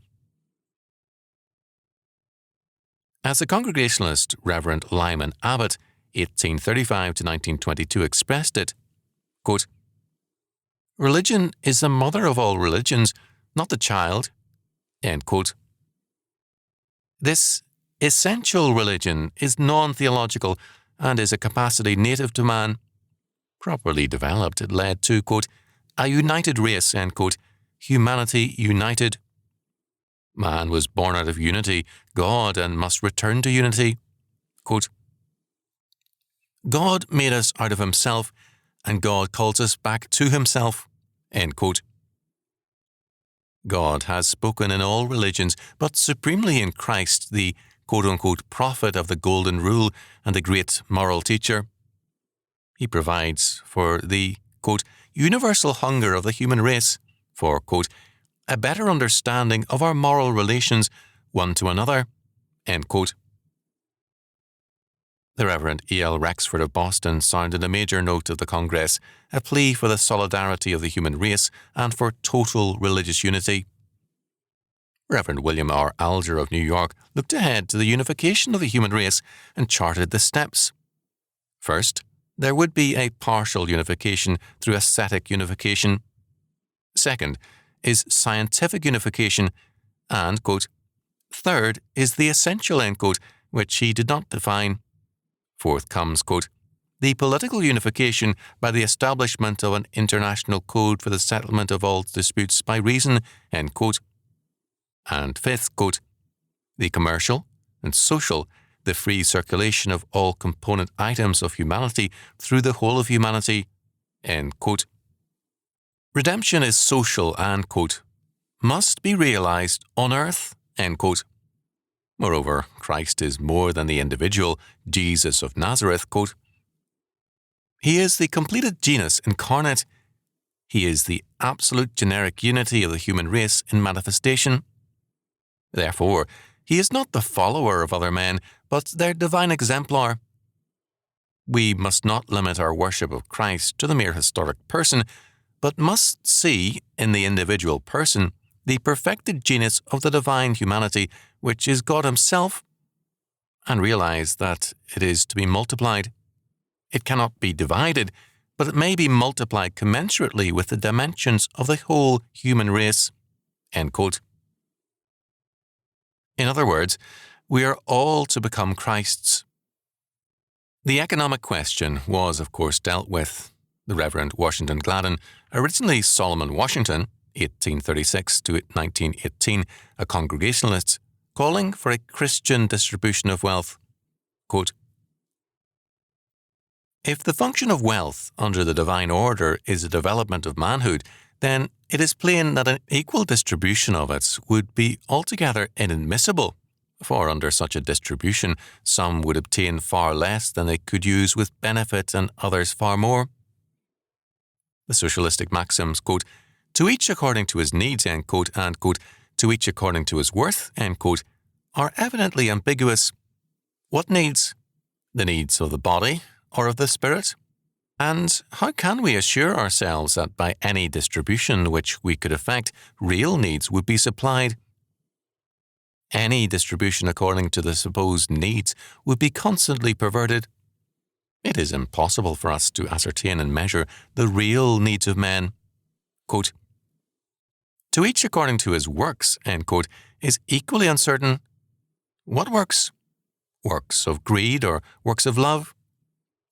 As the Congregationalist Reverend Lyman Abbott, 1835 to 1922, expressed it, quote, religion is the mother of all religions, not the child, end quote. This essential religion is non-theological and is a capacity native to man. Properly developed, it led to, quote, a united race, end quote, humanity united. Man was born out of unity, God, and must return to unity. Quote, God made us out of himself, and God calls us back to himself, end quote. God has spoken in all religions, but supremely in Christ, the quote-unquote prophet of the golden rule and the great moral teacher. He provides for the, quote, universal hunger of the human race, for, quote, a better understanding of our moral relations one to another, end quote. The Reverend E.L. Rexford of Boston sounded a major note of the Congress, a plea for the solidarity of the human race and for total religious unity. Reverend William R. Alger of New York looked ahead to the unification of the human race and charted the steps. First, there would be a partial unification through ascetic unification. Second is scientific unification, and, quote, third is the essential, end quote, which he did not define. Fourth comes, quote, the political unification by the establishment of an international code for the settlement of all disputes by reason, end quote. And fifth, quote, the commercial and social, the free circulation of all component items of humanity through the whole of humanity, end quote. Redemption is social and, quote, must be realized on earth, end quote. Moreover, Christ is more than the individual Jesus of Nazareth, quote. He is the completed genus incarnate. He is the absolute generic unity of the human race in manifestation. Therefore, he is not the follower of other men, but their divine exemplar. We must not limit our worship of Christ to the mere historic person, but must see in the individual person the perfected genius of the divine humanity, which is God himself, and realize that it is to be multiplied. It cannot be divided, but it may be multiplied commensurately with the dimensions of the whole human race, end quote. In other words, we are all to become Christ's. The economic question was, of course, dealt with. The Reverend Washington Gladden, originally Solomon Washington, 1836 to 1918, a Congregationalist, calling for a Christian distribution of wealth. Quote, if the function of wealth under the divine order is the development of manhood, then it is plain that an equal distribution of it would be altogether inadmissible, for under such a distribution some would obtain far less than they could use with benefit and others far more. The socialistic maxims, quote, to each according to his needs, end quote, and, quote, to each according to his worth, end quote, are evidently ambiguous. What needs? The needs of the body or of the spirit? And how can we assure ourselves that by any distribution which we could effect, real needs would be supplied? Any distribution according to the supposed needs would be constantly perverted. It is impossible for us to ascertain and measure the real needs of men. Quote, to each according to his works, end quote, is equally uncertain. What works? Works of greed or works of love?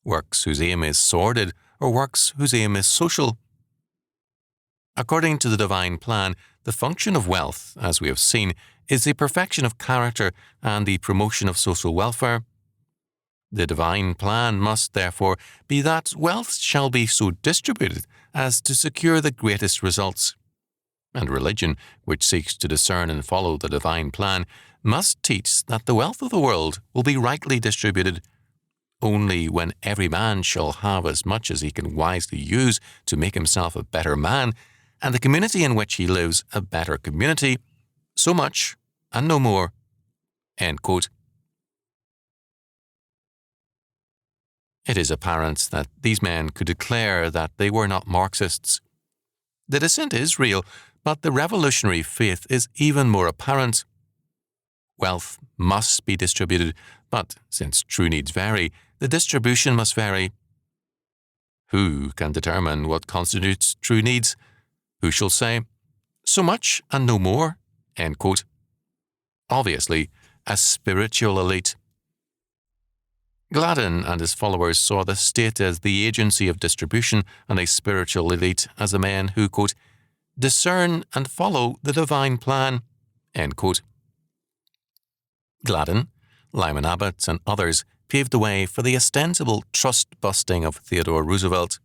Works whose aim is sordid or works whose aim is social? According to the divine plan, the function of wealth, as we have seen, is the perfection of character and the promotion of social welfare. The divine plan must, therefore, be that wealth shall be so distributed as to secure the greatest results. And religion, which seeks to discern and follow the divine plan, must teach that the wealth of the world will be rightly distributed. Only when every man shall have as much as he can wisely use to make himself a better man, and the community in which he lives a better community, so much and no more. End quote. It is apparent that these men could declare that they were not Marxists. The dissent is real, but the revolutionary faith is even more apparent. Wealth must be distributed, but since true needs vary, the distribution must vary. Who can determine what constitutes true needs? Who shall say, so much and no more? End quote. Obviously, a spiritual elite. Gladden and his followers saw the state as the agency of distribution and a spiritual elite as the men who, quote, discern and follow the divine plan, end quote. Gladden, Lyman Abbott, and others paved the way for the ostensible trust-busting of Theodore Roosevelt.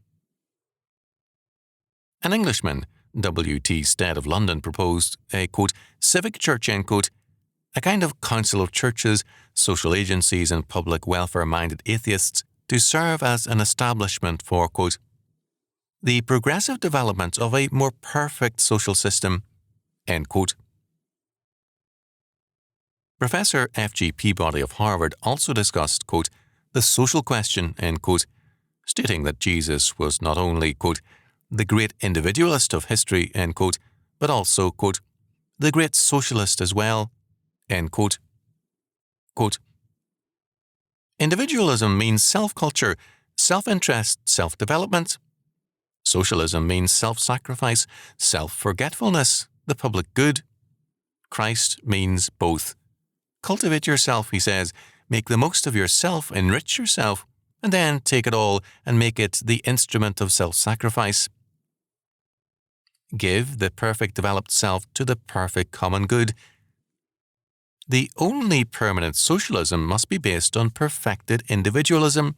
An Englishman, W.T. Stead of London, proposed a, quote, civic church, end quote, a kind of council of churches, social agencies, and public welfare-minded atheists to serve as an establishment for, quote, the progressive development of a more perfect social system, end quote. Professor F.G. Peabody of Harvard also discussed, quote, the social question, end quote, stating that Jesus was not only, quote, the great individualist of history, end quote, but also, quote, the great socialist as well, end quote. Quote, individualism means self-culture, self-interest, self-development. Socialism means self-sacrifice, self-forgetfulness, the public good. Christ means both. Cultivate yourself, he says, make the most of yourself, enrich yourself, and then take it all and make it the instrument of self-sacrifice. Give the perfect developed self to the perfect common good. The only permanent socialism must be based on perfected individualism.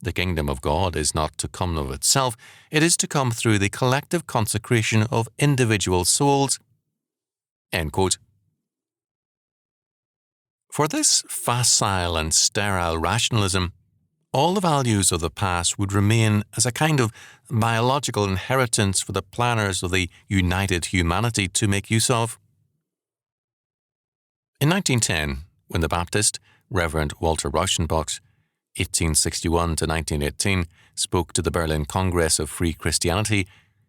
The kingdom of God is not to come of itself, it is to come through the collective consecration of individual souls. End quote. For this facile and sterile rationalism, all the values of the past would remain as a kind of biological inheritance for the planners of the united humanity to make use of. In 1910, when the Baptist, Reverend Walter Rauschenbach, 1861 to 1918, spoke to the Berlin Congress of Free Christianity,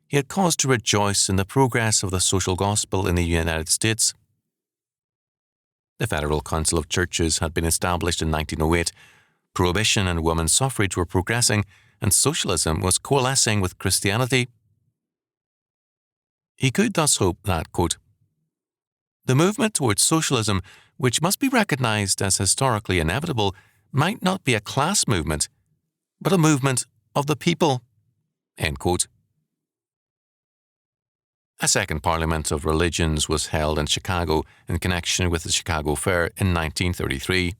he had cause to rejoice in the progress of the social gospel in the United States. The Federal Council of Churches had been established in 1908, prohibition and women's suffrage were progressing, and socialism was coalescing with Christianity. He could thus hope that, quote, the movement towards socialism, which must be recognized as historically inevitable, might not be a class movement, but a movement of the people, end quote. A second Parliament of Religions was held in Chicago in connection with the Chicago Fair in 1933.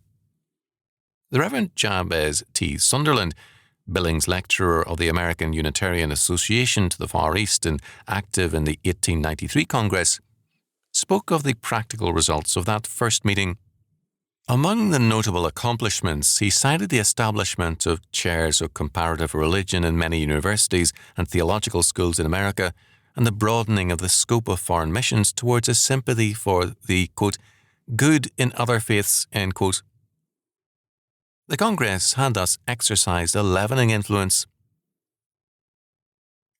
The Reverend Jabez T. Sunderland, Billings Lecturer of the American Unitarian Association to the Far East and active in the 1893 Congress, spoke of the practical results of that first meeting. Among the notable accomplishments, he cited the establishment of chairs of comparative religion in many universities and theological schools in America, and the broadening of the scope of foreign missions towards a sympathy for the, quote, good in other faiths, end quote. The Congress had thus exercised a leavening influence.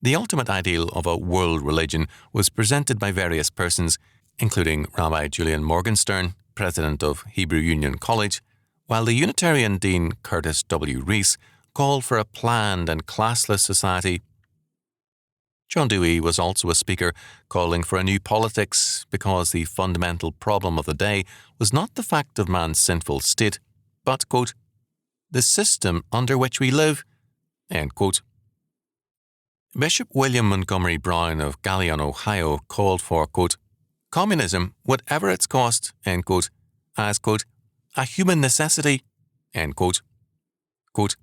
The ultimate ideal of a world religion was presented by various persons, including Rabbi Julian Morgenstern, president of Hebrew Union College, while the Unitarian Dean Curtis W. Reese called for a planned and classless society. John Dewey was also a speaker, calling for a new politics because the fundamental problem of the day was not the fact of man's sinful state, but, quote, the system under which we live, end quote. Bishop William Montgomery Brown of Galion, Ohio, called for, quote, communism, whatever its cost, end quote, as, quote, a human necessity, end quote. Quote,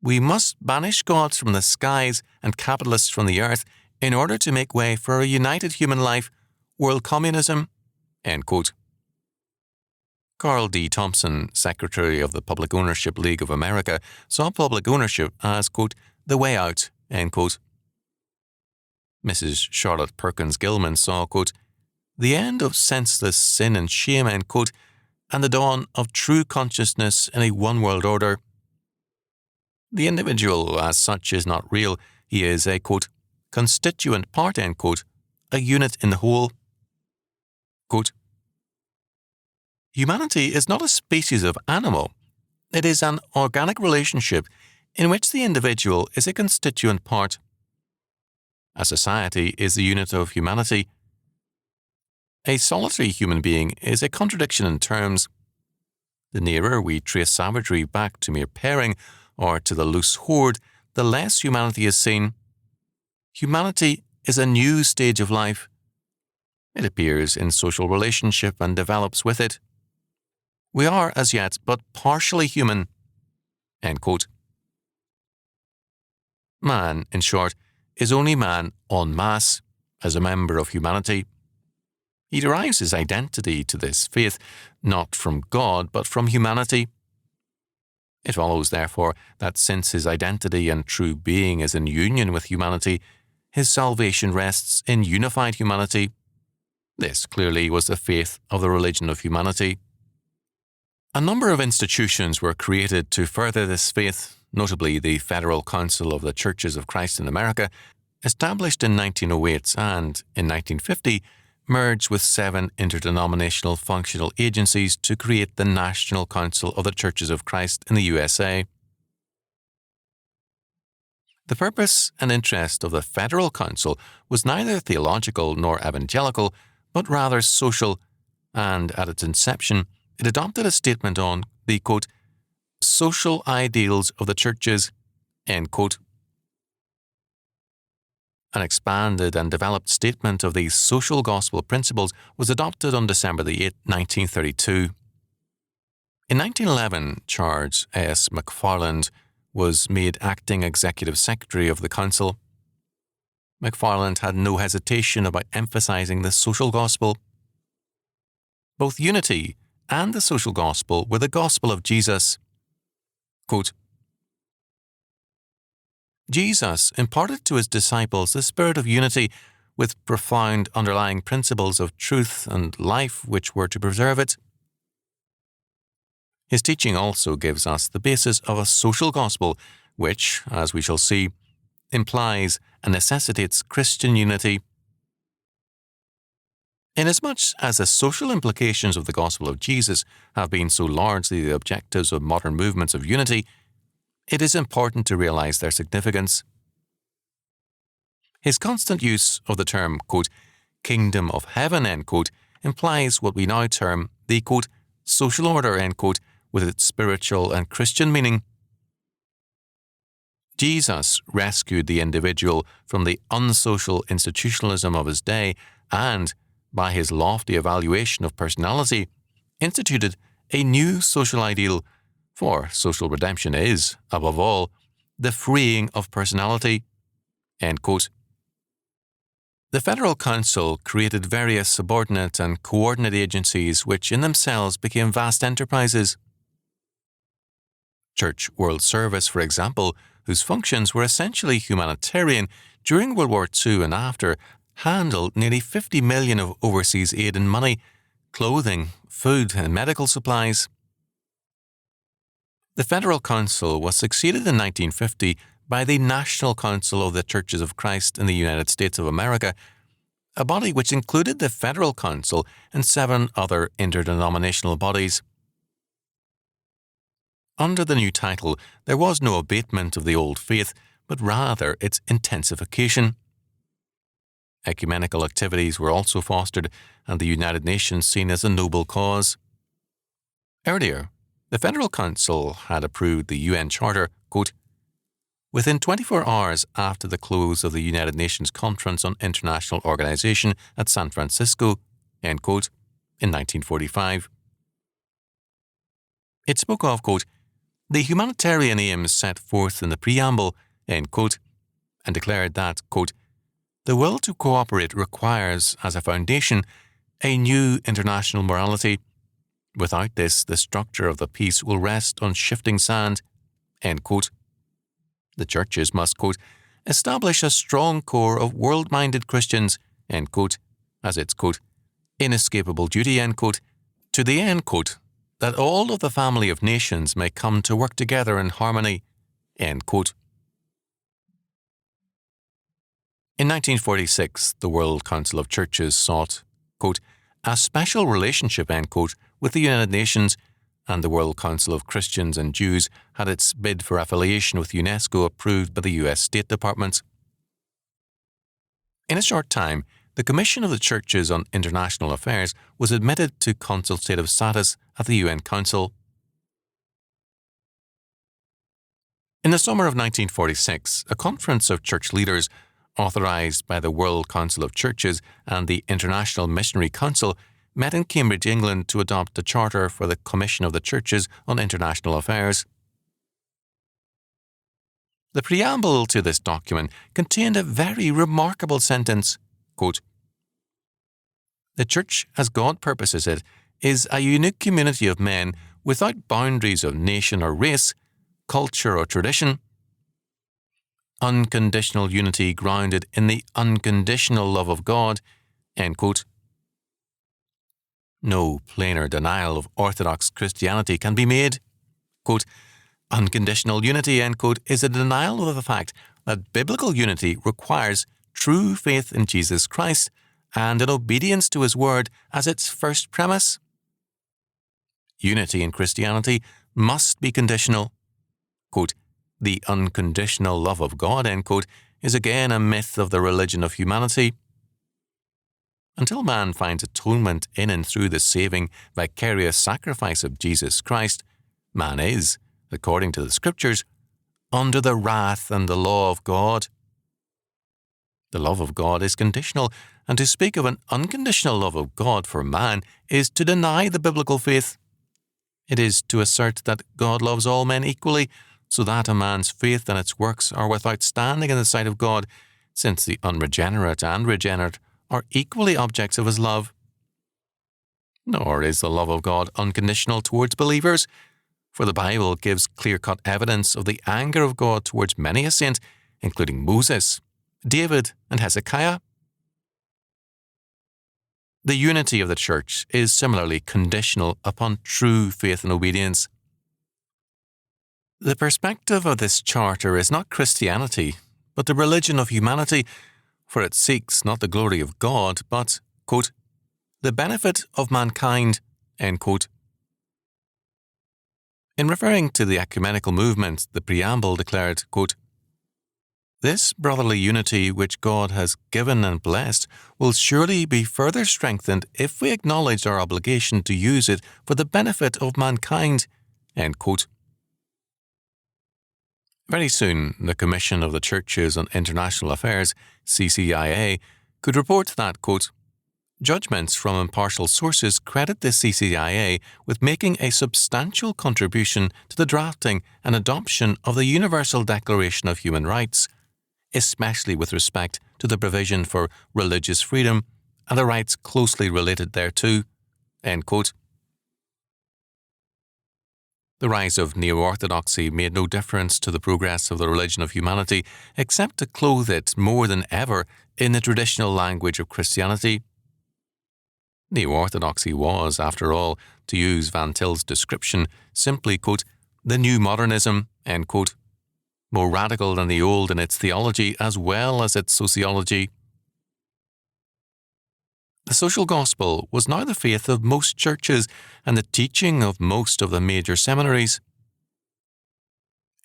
we must banish gods from the skies and capitalists from the earth in order to make way for a united human life, world communism, end quote. Carl D. Thompson, Secretary of the Public Ownership League of America, saw public ownership as, quote, the way out, end quote. Mrs. Charlotte Perkins Gilman saw, quote, the end of senseless sin and shame, end quote, and the dawn of true consciousness in a one-world order. The individual as such is not real. He is a, quote, constituent part, end quote, a unit in the whole. Quote, humanity is not a species of animal. It is an organic relationship in which the individual is a constituent part. A society is the unit of humanity. A solitary human being is a contradiction in terms. The nearer we trace savagery back to mere pairing or to the loose horde, the less humanity is seen. Humanity is a new stage of life. It appears in social relationship and develops with it. We are, as yet, but partially human. End quote. Man, in short, is only man en masse, as a member of humanity. He derives his identity to this faith not from God, but from humanity. It follows, therefore, that since his identity and true being is in union with humanity, his salvation rests in unified humanity. This clearly was the faith of the religion of humanity. A number of institutions were created to further this faith, notably the Federal Council of the Churches of Christ in America, established in 1908 and, in 1950, merged with 7 interdenominational functional agencies to create the National Council of the Churches of Christ in the USA. The purpose and interest of the Federal Council was neither theological nor evangelical, but rather social, and at its inception, it adopted a statement on the, quote, social ideals of the churches, end quote. An expanded and developed statement of these social gospel principles was adopted on December 8, 1932. In 1911, Charles S. McFarland was made acting executive secretary of the council. McFarland had no hesitation about emphasizing the social gospel. Both unity and the social gospel were the gospel of Jesus. Quote, Jesus imparted to his disciples the spirit of unity with profound underlying principles of truth and life which were to preserve it. His teaching also gives us the basis of a social gospel which, as we shall see, implies and necessitates Christian unity. Inasmuch as the social implications of the gospel of Jesus have been so largely the objectives of modern movements of unity, it is important to realize their significance. His constant use of the term, quote, kingdom of heaven, end quote, implies what we now term the, quote, social order, end quote, with its spiritual and Christian meaning. Jesus rescued the individual from the unsocial institutionalism of his day and, by his lofty evaluation of personality, instituted a new social ideal, for social redemption is, above all, the freeing of personality. End quote. The Federal Council created various subordinate and coordinate agencies which in themselves became vast enterprises. Church World Service, for example, whose functions were essentially humanitarian during World War II and after, handled nearly $50 million of overseas aid in money, clothing, food and medical supplies. The Federal Council was succeeded in 1950 by the National Council of the Churches of Christ in the United States of America, a body which included the Federal Council and 7 other interdenominational bodies. Under the new title, there was no abatement of the old faith, but rather its intensification. Ecumenical activities were also fostered, and the United Nations seen as a noble cause. Earlier, the Federal Council had approved the UN Charter, quote, within 24 hours after the close of the United Nations Conference on International Organization at San Francisco, end quote, in 1945. It spoke of, quote, the humanitarian aims set forth in the preamble, end quote, and declared that, quote, the will to cooperate requires, as a foundation, a new international morality. Without this, the structure of the peace will rest on shifting sand, end quote. The churches must, quote, establish a strong core of world-minded Christians, end quote, as its, quote, inescapable duty, end quote, to the end, quote, that all of the family of nations may come to work together in harmony, end quote. In 1946, the World Council of Churches sought, quote, a special relationship, end quote, with the United Nations, and the World Council of Christians and Jews had its bid for affiliation with UNESCO approved by the US State Department. In a short time, the Commission of the Churches on International Affairs was admitted to consultative status at the UN Council. In the summer of 1946, a conference of church leaders, authorised by the World Council of Churches and the International Missionary Council, met in Cambridge, England to adopt a charter for the Commission of the Churches on International Affairs. The preamble to this document contained a very remarkable sentence, quote, "The Church, as God purposes it, is a unique community of men without boundaries of nation or race, culture or tradition. Unconditional unity grounded in the unconditional love of God," end quote. No plainer denial of Orthodox Christianity can be made. Quote, "Unconditional unity," end quote, is a denial of the fact that biblical unity requires true faith in Jesus Christ and an obedience to His word as its first premise. Unity in Christianity must be conditional. Quote, "The unconditional love of God," end quote, is again a myth of the religion of humanity. Until man finds atonement in and through the saving, vicarious sacrifice of Jesus Christ, man is, according to the Scriptures, under the wrath and the law of God. The love of God is conditional, and to speak of an unconditional love of God for man is to deny the biblical faith. It is to assert that God loves all men equally, so that a man's faith and its works are without standing in the sight of God, since the unregenerate and regenerate are equally objects of His love. Nor is the love of God unconditional towards believers, for the Bible gives clear-cut evidence of the anger of God towards many a saint, including Moses, David, and Hezekiah. The unity of the Church is similarly conditional upon true faith and obedience. The perspective of this charter is not Christianity, but the religion of humanity, for it seeks not the glory of God, but, quote, "the benefit of mankind," end quote. In referring to the ecumenical movement, the preamble declared, quote, "This brotherly unity which God has given and blessed will surely be further strengthened if we acknowledge our obligation to use it for the benefit of mankind," end quote. Very soon, the Commission of the Churches on International Affairs, CCIA, could report that, quote, "Judgments from impartial sources credit the CCIA with making a substantial contribution to the drafting and adoption of the Universal Declaration of Human Rights, especially with respect to the provision for religious freedom and the rights closely related thereto," end quote. The rise of neo-orthodoxy made no difference to the progress of the religion of humanity, except to clothe it more than ever in the traditional language of Christianity. Neo-orthodoxy was, after all, to use Van Til's description, simply, quote, "the new modernism," end quote, more radical than the old in its theology as well as its sociology. The social gospel was now the faith of most churches and the teaching of most of the major seminaries.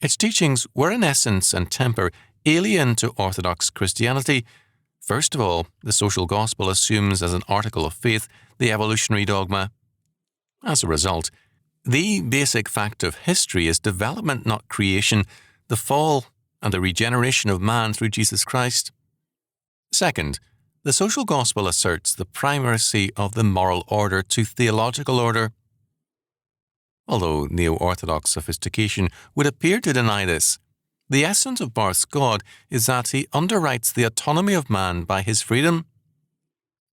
Its teachings were in essence and temper alien to Orthodox Christianity. First of all, the social gospel assumes as an article of faith the evolutionary dogma. As a result, the basic fact of history is development, not creation, the fall and the regeneration of man through Jesus Christ. Second, the social gospel asserts the primacy of the moral order to theological order. Although neo-orthodox sophistication would appear to deny this, the essence of Barth's God is that he underwrites the autonomy of man by his freedom.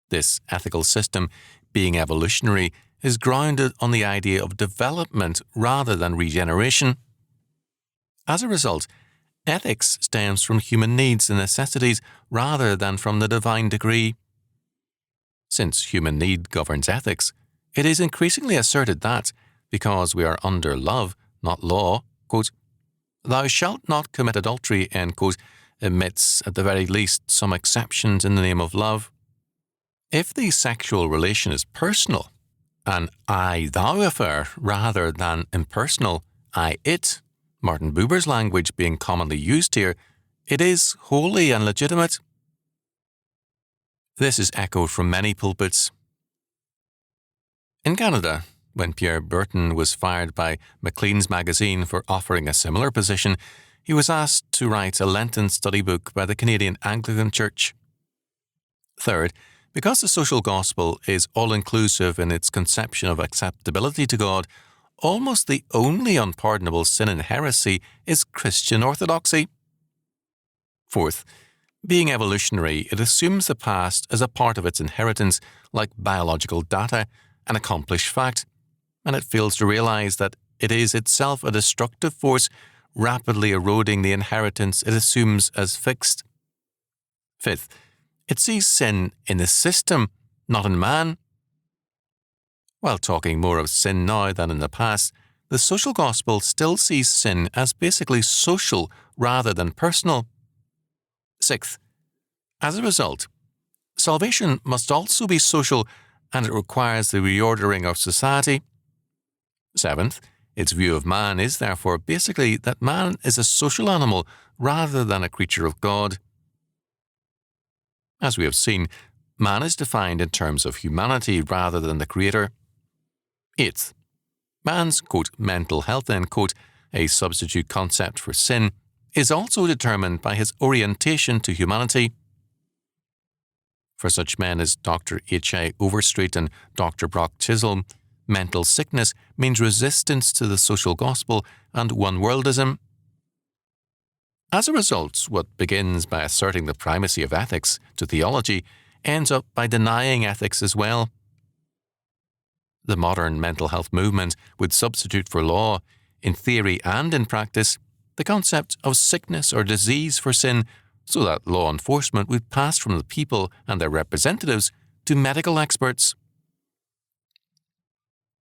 This ethical system, being evolutionary, is grounded on the idea of development rather than regeneration. As a result, ethics stems from human needs and necessities rather than from the divine decree. Since human need governs ethics, it is increasingly asserted that, because we are under love, not law, quote, "thou shalt not commit adultery," end quote, admits at the very least some exceptions in the name of love. If the sexual relation is personal, an I-thou affair rather than impersonal, I-it, Martin Buber's language being commonly used here, it is holy and legitimate. This is echoed from many pulpits. In Canada, when Pierre Berton was fired by Maclean's magazine for offering a similar position, he was asked to write a Lenten study book by the Canadian Anglican Church. Third, because the social gospel is all-inclusive in its conception of acceptability to God, almost the only unpardonable sin and heresy is Christian orthodoxy. Fourth, being evolutionary, it assumes the past as a part of its inheritance, like biological data, an accomplished fact, and it fails to realize that it is itself a destructive force rapidly eroding the inheritance it assumes as fixed. Fifth, it sees sin in the system, not in man. While talking more of sin now than in the past, the social gospel still sees sin as basically social rather than personal. Sixth, as a result, salvation must also be social, and it requires the reordering of society. Seventh, its view of man is therefore basically that man is a social animal rather than a creature of God. As we have seen, man is defined in terms of humanity rather than the Creator. Eighth, man's, quote, mental health, end quote, a substitute concept for sin, is also determined by his orientation to humanity. For such men as Dr. H.I. Overstreet and Dr. Brock Chisholm, mental sickness means resistance to the social gospel and one-worldism. As a result, what begins by asserting the primacy of ethics to theology ends up by denying ethics as well. The modern mental health movement would substitute for law, in theory and in practice, the concept of sickness or disease for sin, so that law enforcement would pass from the people and their representatives to medical experts.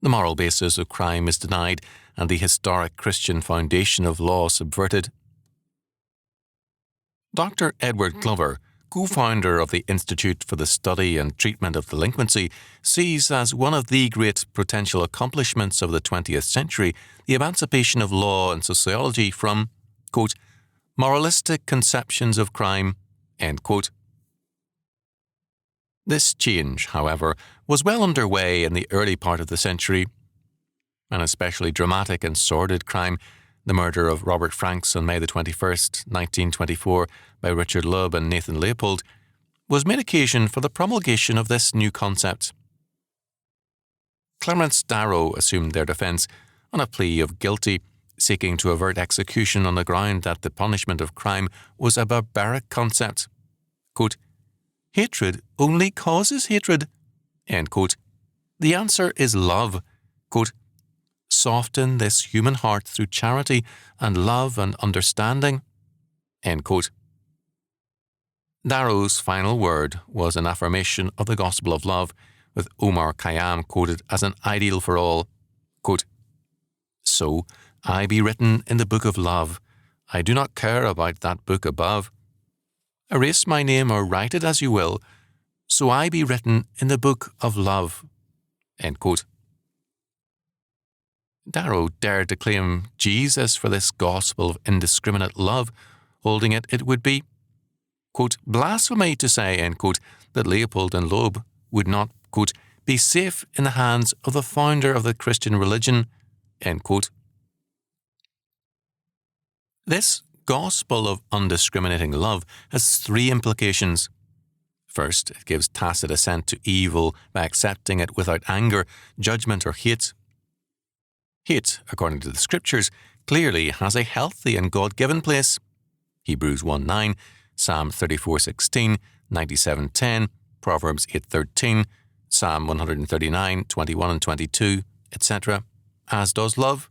The moral basis of crime is denied and the historic Christian foundation of law subverted. Dr. Edward Glover, co-founder of the Institute for the Study and Treatment of Delinquency, sees as one of the great potential accomplishments of the 20th century the emancipation of law and sociology from, quote, moralistic conceptions of crime, end quote. This change, however, was well underway in the early part of the century. An especially dramatic and sordid crime, the murder of Robert Franks on May 21st, 1924, by Richard Lubb and Nathan Leopold, was made occasion for the promulgation of this new concept. Clarence Darrow assumed their defence on a plea of guilty, seeking to avert execution on the ground that the punishment of crime was a barbaric concept. Quote, hatred only causes hatred, end quote. The answer is love. Quote, soften this human heart through charity and love and understanding, end quote. Darrow's final word was an affirmation of the gospel of love, with Omar Khayyam quoted as an ideal for all. Quote, so I be written in the book of love. I do not care about that book above. Erase my name or write it as you will, so I be written in the book of love, end quote. Darrow dared to claim Jesus for this gospel of indiscriminate love, holding it would be, quote, blasphemy to say, end quote, that Leopold and Loeb would not, quote, be safe in the hands of the founder of the Christian religion, end quote. This gospel of undiscriminating love has three implications. First, it gives tacit assent to evil by accepting it without anger, judgment, or hate. Hate, according to the Scriptures, clearly has a healthy and God-given place. Hebrews 1:9, Psalm 34:16, 97:10, Proverbs 8:13, Psalm 139:21 and 22, etc., as does love.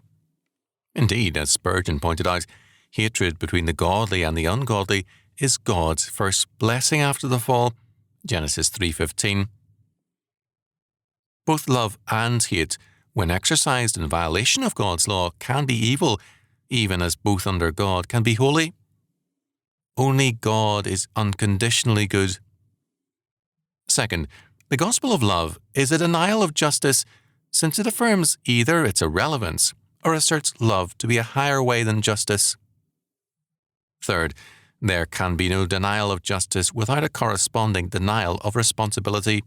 Indeed, as Spurgeon pointed out, hatred between the godly and the ungodly is God's first blessing after the fall, Genesis 3:15. Both love and hate, when exercised in violation of God's law, can be evil, even as both under God can be holy. Only God is unconditionally good. Second, the gospel of love is a denial of justice, since it affirms either its irrelevance or asserts love to be a higher way than justice. Third, There can be no denial of justice without a corresponding denial of responsibility.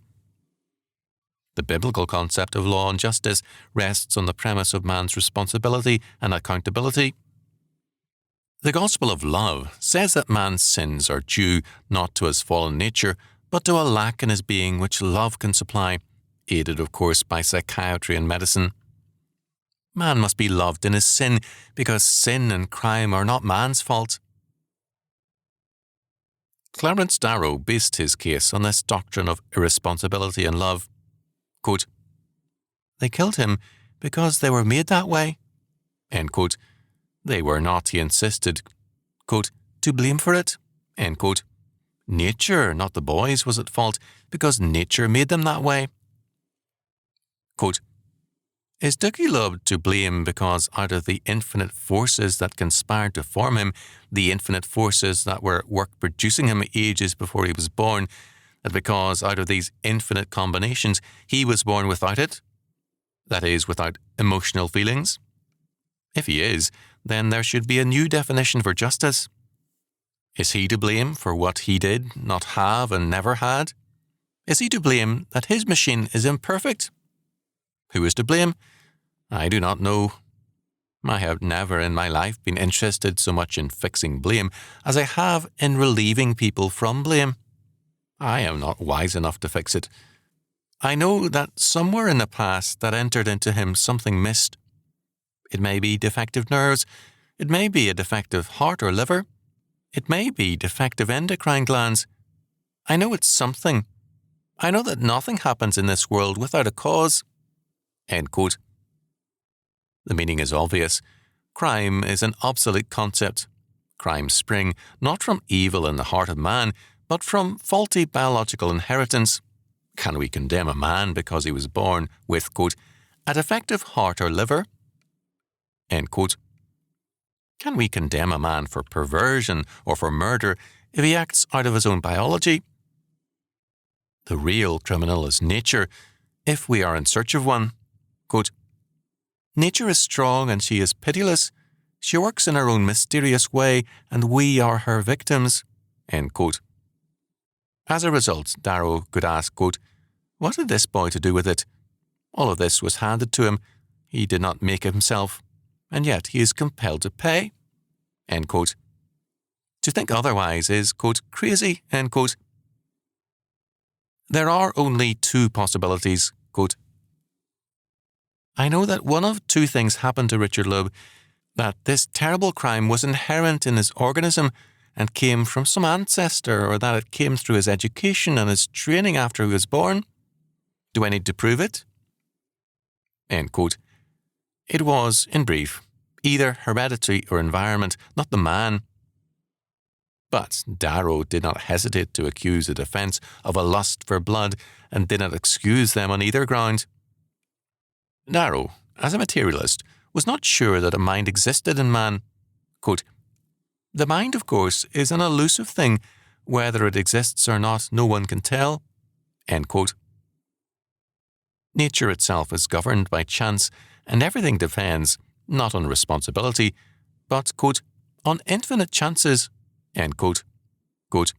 The biblical concept of law and justice rests on the premise of man's responsibility and accountability. The gospel of love says that man's sins are due not to his fallen nature, but to a lack in his being which love can supply, aided of course by psychiatry and medicine. Man must be loved in his sin, because sin and crime are not man's fault. Clarence Darrow based his case on this doctrine of irresponsibility and love. Quote, "They killed him because they were made that way." End quote. They were not, he insisted, quote, "to blame for it." End quote. Nature, not the boys, was at fault because nature made them that way. Quote, "Is Dookie Lube to blame because out of the infinite forces that conspired to form him, the infinite forces that were work-producing him ages before he was born, that because out of these infinite combinations he was born without it? That is, without emotional feelings? If he is, then there should be a new definition for justice. Is he to blame for what he did not have and never had? Is he to blame that his machine is imperfect? Who is to blame? I do not know. I have never in my life been interested so much in fixing blame as I have in relieving people from blame. I am not wise enough to fix it. I know that somewhere in the past that entered into him something missed. It may be defective nerves. It may be a defective heart or liver. It may be defective endocrine glands. I know it's something. I know that nothing happens in this world without a cause." End quote. The meaning is obvious. Crime is an obsolete concept. Crimes spring not from evil in the heart of man, but from faulty biological inheritance. Can we condemn a man because he was born with, quote, "a defective heart or liver"? End quote. Can we condemn a man for perversion or for murder if he acts out of his own biology? The real criminal is nature, if we are in search of one. Quote, "Nature is strong and she is pitiless. She works in her own mysterious way, and we are her victims." End quote. As a result, Darrow could ask, quote, "What had this boy to do with it? All of this was handed to him. He did not make it himself, and yet he is compelled to pay." End quote. To think otherwise is, quote, "crazy," end quote. There are only two possibilities, quote, "I know that one of two things happened to Richard Lube, that this terrible crime was inherent in his organism and came from some ancestor, or that it came through his education and his training after he was born. Do I need to prove it?" End quote. It was, in brief, either hereditary or environment, not the man. But Darrow did not hesitate to accuse the defence of a lust for blood and did not excuse them on either ground. Darrow, as a materialist, was not sure that a mind existed in man. Quote, "The mind, of course, is an elusive thing. Whether it exists or not, no one can tell." End quote. Nature itself is governed by chance, and everything depends, not on responsibility, but, quote, "on infinite chances." End quote. Quote,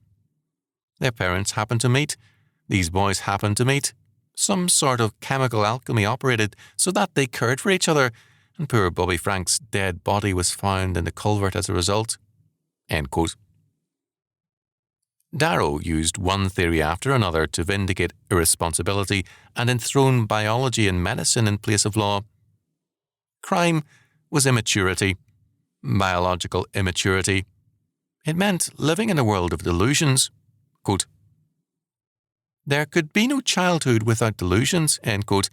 "Their parents happened to meet. These boys happened to meet. Some sort of chemical alchemy operated so that they cared for each other, and poor Bobby Frank's dead body was found in the culvert as a result." End quote. Darrow used one theory after another to vindicate irresponsibility and enthrone biology and medicine in place of law. Crime was immaturity, biological immaturity. It meant living in a world of delusions. Quote, "There could be no childhood without delusions," end quote,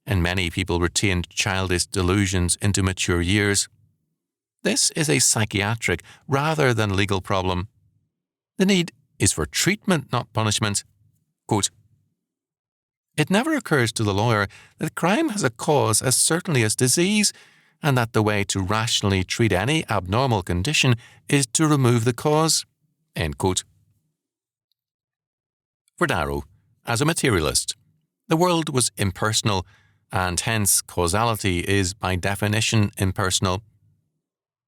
and many people retained childish delusions into mature years. This is a psychiatric rather than legal problem. The need is for treatment, not punishment. Quote, "It never occurs to the lawyer that crime has a cause as certainly as disease, and that the way to rationally treat any abnormal condition is to remove the cause." End quote. For Darrow, as a materialist, the world was impersonal, and hence causality is by definition impersonal.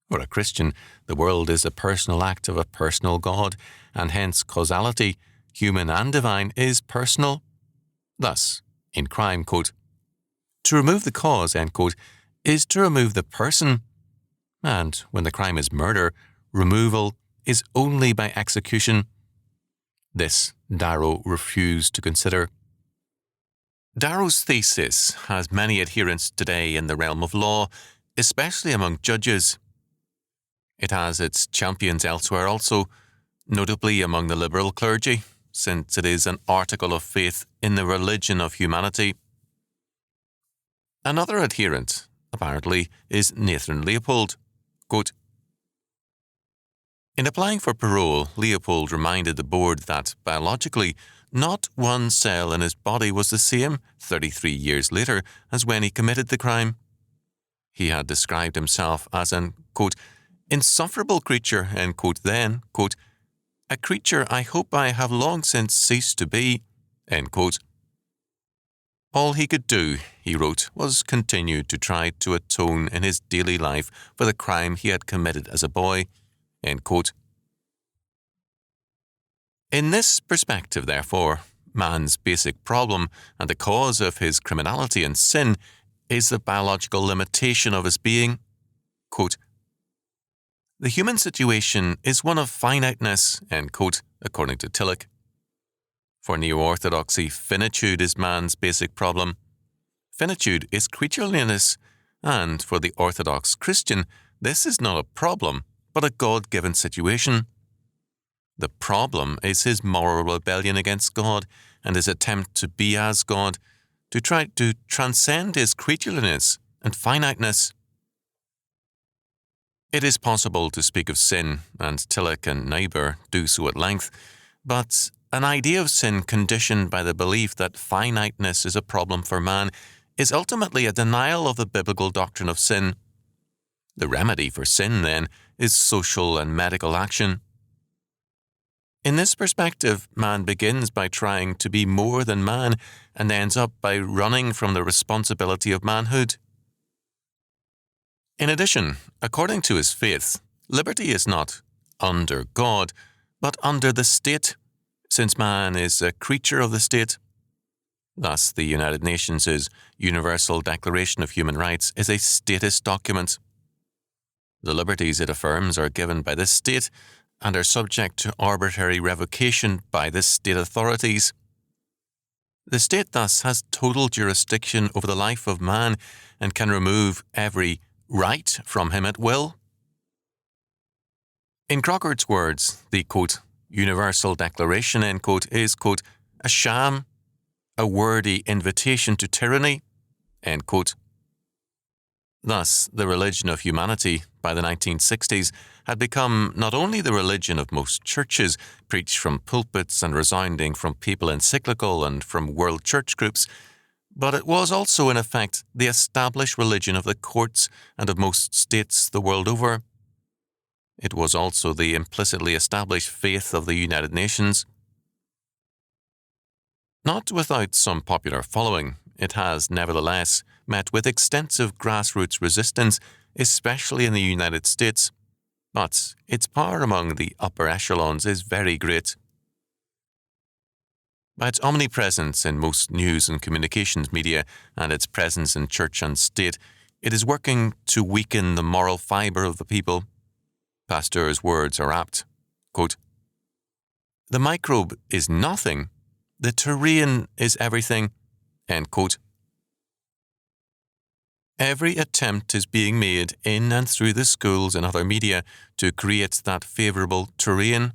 For a Christian, the world is a personal act of a personal God, and hence causality, human and divine, is personal. Thus, in crime, quote, to remove the cause, end quote, is to remove the person. And when the crime is murder, removal is only by execution. This Darrow refused to consider. Darrow's thesis has many adherents today in the realm of law, especially among judges. It has its champions elsewhere also, notably among the liberal clergy, since it is an article of faith in the religion of humanity. Another adherent, apparently, is Nathan Leopold. Quote, in applying for parole, Leopold reminded the board that, biologically, not one cell in his body was the same 33 years later as when he committed the crime. He had described himself as an, quote, insufferable creature, end quote, then, quote, a creature I hope I have long since ceased to be, end quote. All he could do, he wrote, was continue to try to atone in his daily life for the crime he had committed as a boy, end quote. In this perspective, therefore, man's basic problem and the cause of his criminality and sin is the biological limitation of his being. Quote, the human situation is one of finiteness, end quote, according to Tillich. For neo-orthodoxy, finitude is man's basic problem. Finitude is creatureliness, and for the orthodox Christian, this is not a problem, but a God-given situation. The problem is his moral rebellion against God and his attempt to be as God, to try to transcend his creatureliness and finiteness. It is possible to speak of sin, and Tillich and Niebuhr do so at length, but an idea of sin conditioned by the belief that finiteness is a problem for man is ultimately a denial of the biblical doctrine of sin. The remedy for sin, then, is social and medical action. In this perspective, man begins by trying to be more than man and ends up by running from the responsibility of manhood. In addition, according to his faith, liberty is not under God, but under the state, since man is a creature of the state. Thus, the United Nations' Universal Declaration of Human Rights is a statist document. The liberties it affirms are given by the state and are subject to arbitrary revocation by the state authorities. The state thus has total jurisdiction over the life of man and can remove every right from him at will. In Crockert's words, the, quote, Universal Declaration, end quote, is, quote, a sham, a wordy invitation to tyranny, end quote. Thus, the religion of humanity, by the 1960s, had become not only the religion of most churches, preached from pulpits and resounding from papal encyclical and from world church groups, but it was also, in effect, the established religion of the courts and of most states the world over. It was also the implicitly established faith of the United Nations. Not without some popular following, it has, nevertheless, met with extensive grassroots resistance, especially in the United States, but its power among the upper echelons is very great. By its omnipresence in most news and communications media and its presence in church and state, it is working to weaken the moral fibre of the people. Pasteur's words are apt. Quote, the microbe is nothing, the terrain is everything. End quote. Every attempt is being made in and through the schools and other media to create that favourable terrain.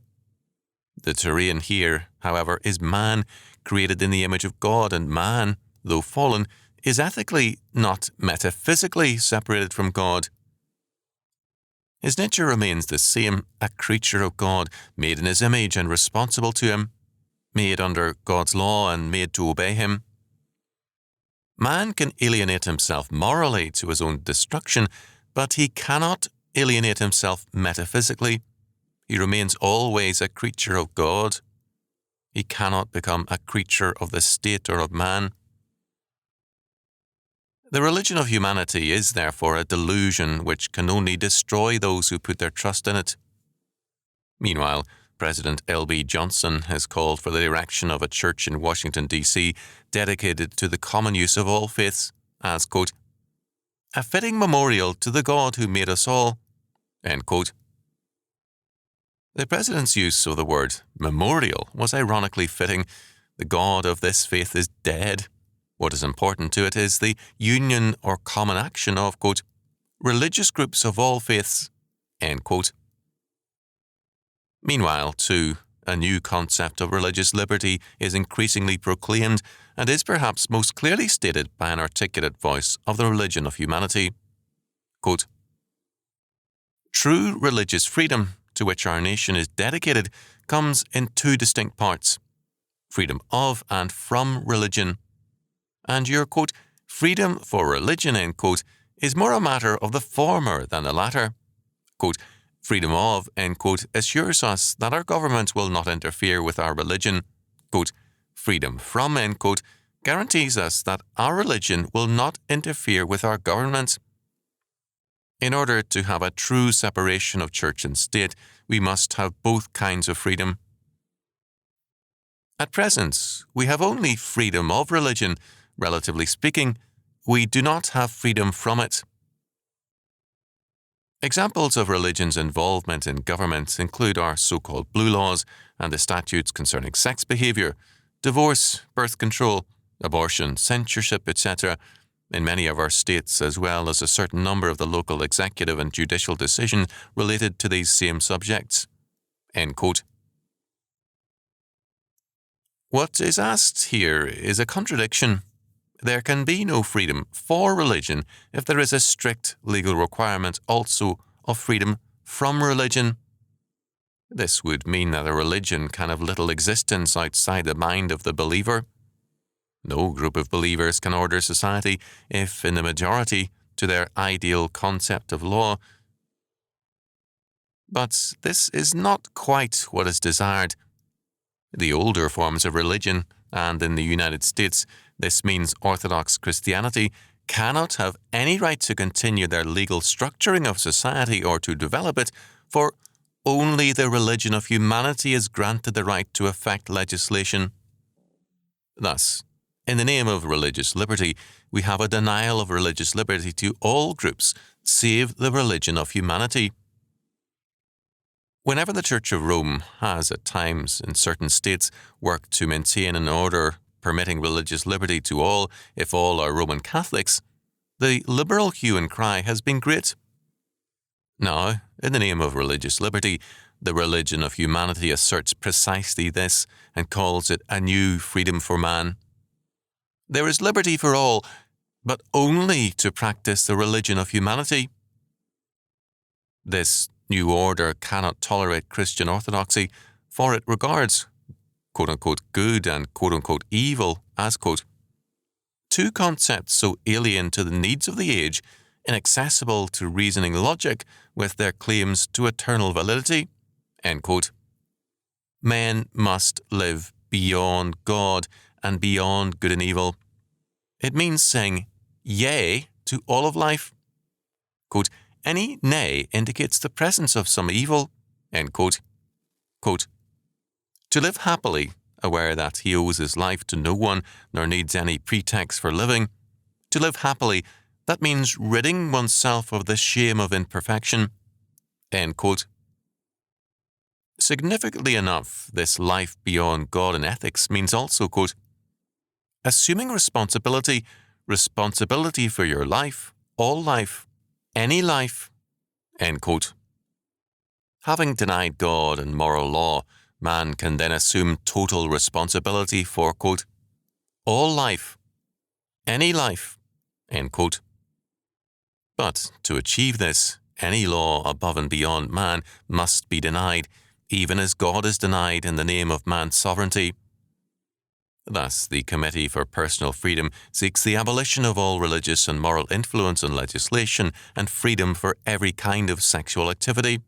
The terrain here, however, is man, created in the image of God, and man, though fallen, is ethically, not metaphysically, separated from God. His nature remains the same, a creature of God, made in his image and responsible to him, made under God's law and made to obey him. Man can alienate himself morally to his own destruction, but he cannot alienate himself metaphysically. He remains always a creature of God. He cannot become a creature of the state or of man. The religion of humanity is therefore a delusion which can only destroy those who put their trust in it. Meanwhile, President L.B. Johnson has called for the erection of a church in Washington, D.C. dedicated to the common use of all faiths as, quote, a fitting memorial to the God who made us all, end quote. The President's use of the word memorial was ironically fitting. The God of this faith is dead. What is important to it is the union or common action of, quote, religious groups of all faiths, end quote. Meanwhile, too, a new concept of religious liberty is increasingly proclaimed and is perhaps most clearly stated by an articulate voice of the religion of humanity. Quote, true religious freedom, to which our nation is dedicated, comes in two distinct parts, freedom of and from religion. And your, quote, freedom for religion, end quote, is more a matter of the former than the latter. Quote, freedom of, end quote, assures us that our government will not interfere with our religion. Quote, freedom from, end quote, guarantees us that our religion will not interfere with our government. In order to have a true separation of church and state, we must have both kinds of freedom. At present, we have only freedom of religion. Relatively speaking, we do not have freedom from it. Examples of religion's involvement in government include our so-called blue laws and the statutes concerning sex behaviour, divorce, birth control, abortion, censorship, etc., in many of our states, as well as a certain number of the local executive and judicial decisions related to these same subjects. End quote. What is asked here is a contradiction. There can be no freedom for religion if there is a strict legal requirement also of freedom from religion. This would mean that a religion can have little existence outside the mind of the believer. No group of believers can order society if, in the majority, to their ideal concept of law. But this is not quite what is desired. The older forms of religion, and in the United States, this means Orthodox Christianity, cannot have any right to continue their legal structuring of society or to develop it, for only the religion of humanity is granted the right to effect legislation. Thus, in the name of religious liberty, we have a denial of religious liberty to all groups, save the religion of humanity. Whenever the Church of Rome has, at times, in certain states, worked to maintain an order permitting religious liberty to all, if all are Roman Catholics, the liberal hue and cry has been great. Now, in the name of religious liberty, the religion of humanity asserts precisely this and calls it a new freedom for man. There is liberty for all, but only to practice the religion of humanity. This new order cannot tolerate Christian orthodoxy, for it regards quote-unquote good and quote-unquote evil as, quote, two concepts so alien to the needs of the age, inaccessible to reasoning logic with their claims to eternal validity, end quote. Men must live beyond God and beyond good and evil. It means saying yea to all of life. Quote, any nay indicates the presence of some evil, end quote. Quote, to live happily, aware that he owes his life to no one nor needs any pretext for living. To live happily, that means ridding oneself of the shame of imperfection, end quote. Significantly enough, this life beyond God and ethics means also, quote, assuming responsibility for your life, all life, any life, end quote. Having denied God and moral law, man can then assume total responsibility for, quote, all life, any life, end quote. But to achieve this, any law above and beyond man must be denied, even as God is denied in the name of man's sovereignty. Thus, the Committee for Personal Freedom seeks the abolition of all religious and moral influence on legislation and freedom for every kind of sexual activity.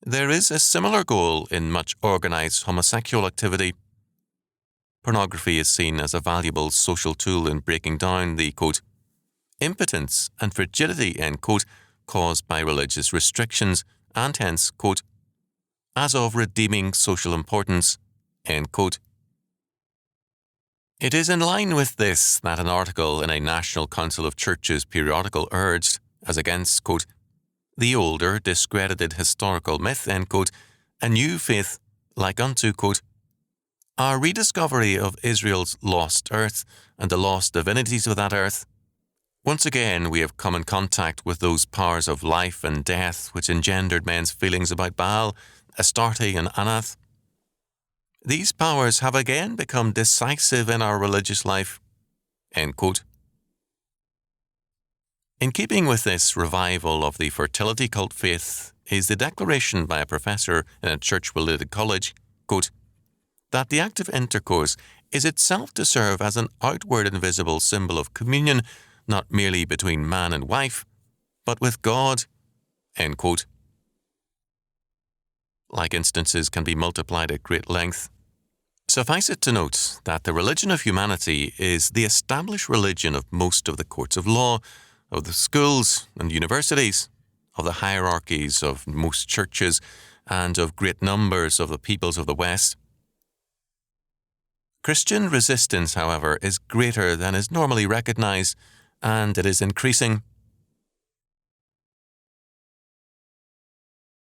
There is a similar goal in much organized homosexual activity. pornography is seen as a valuable social tool in breaking down the, quote, impotence and fragility, end quote, caused by religious restrictions, and hence, quote, as of redeeming social importance, end quote. It is in line with this that an article in a National Council of Churches periodical urged, as against, quote, the older, discredited historical myth, end quote, a new faith like unto, quote, our rediscovery of Israel's lost earth and the lost divinities of that earth. Once again, we have come in contact with those powers of life and death which engendered men's feelings about Baal, Astarte, and Anath. These powers have again become decisive in our religious life, end quote. In keeping with this revival of the fertility cult faith is the declaration by a professor in a church-related college, quote, that the act of intercourse is itself to serve as an outward and visible symbol of communion, not merely between man and wife, but with God, end quote. Like instances can be multiplied at great length. Suffice it to note that the religion of humanity is the established religion of most of the courts of law, of the schools and universities, of the hierarchies of most churches, and of great numbers of the peoples of the West. Christian resistance, however, is greater than is normally recognized, and it is increasing.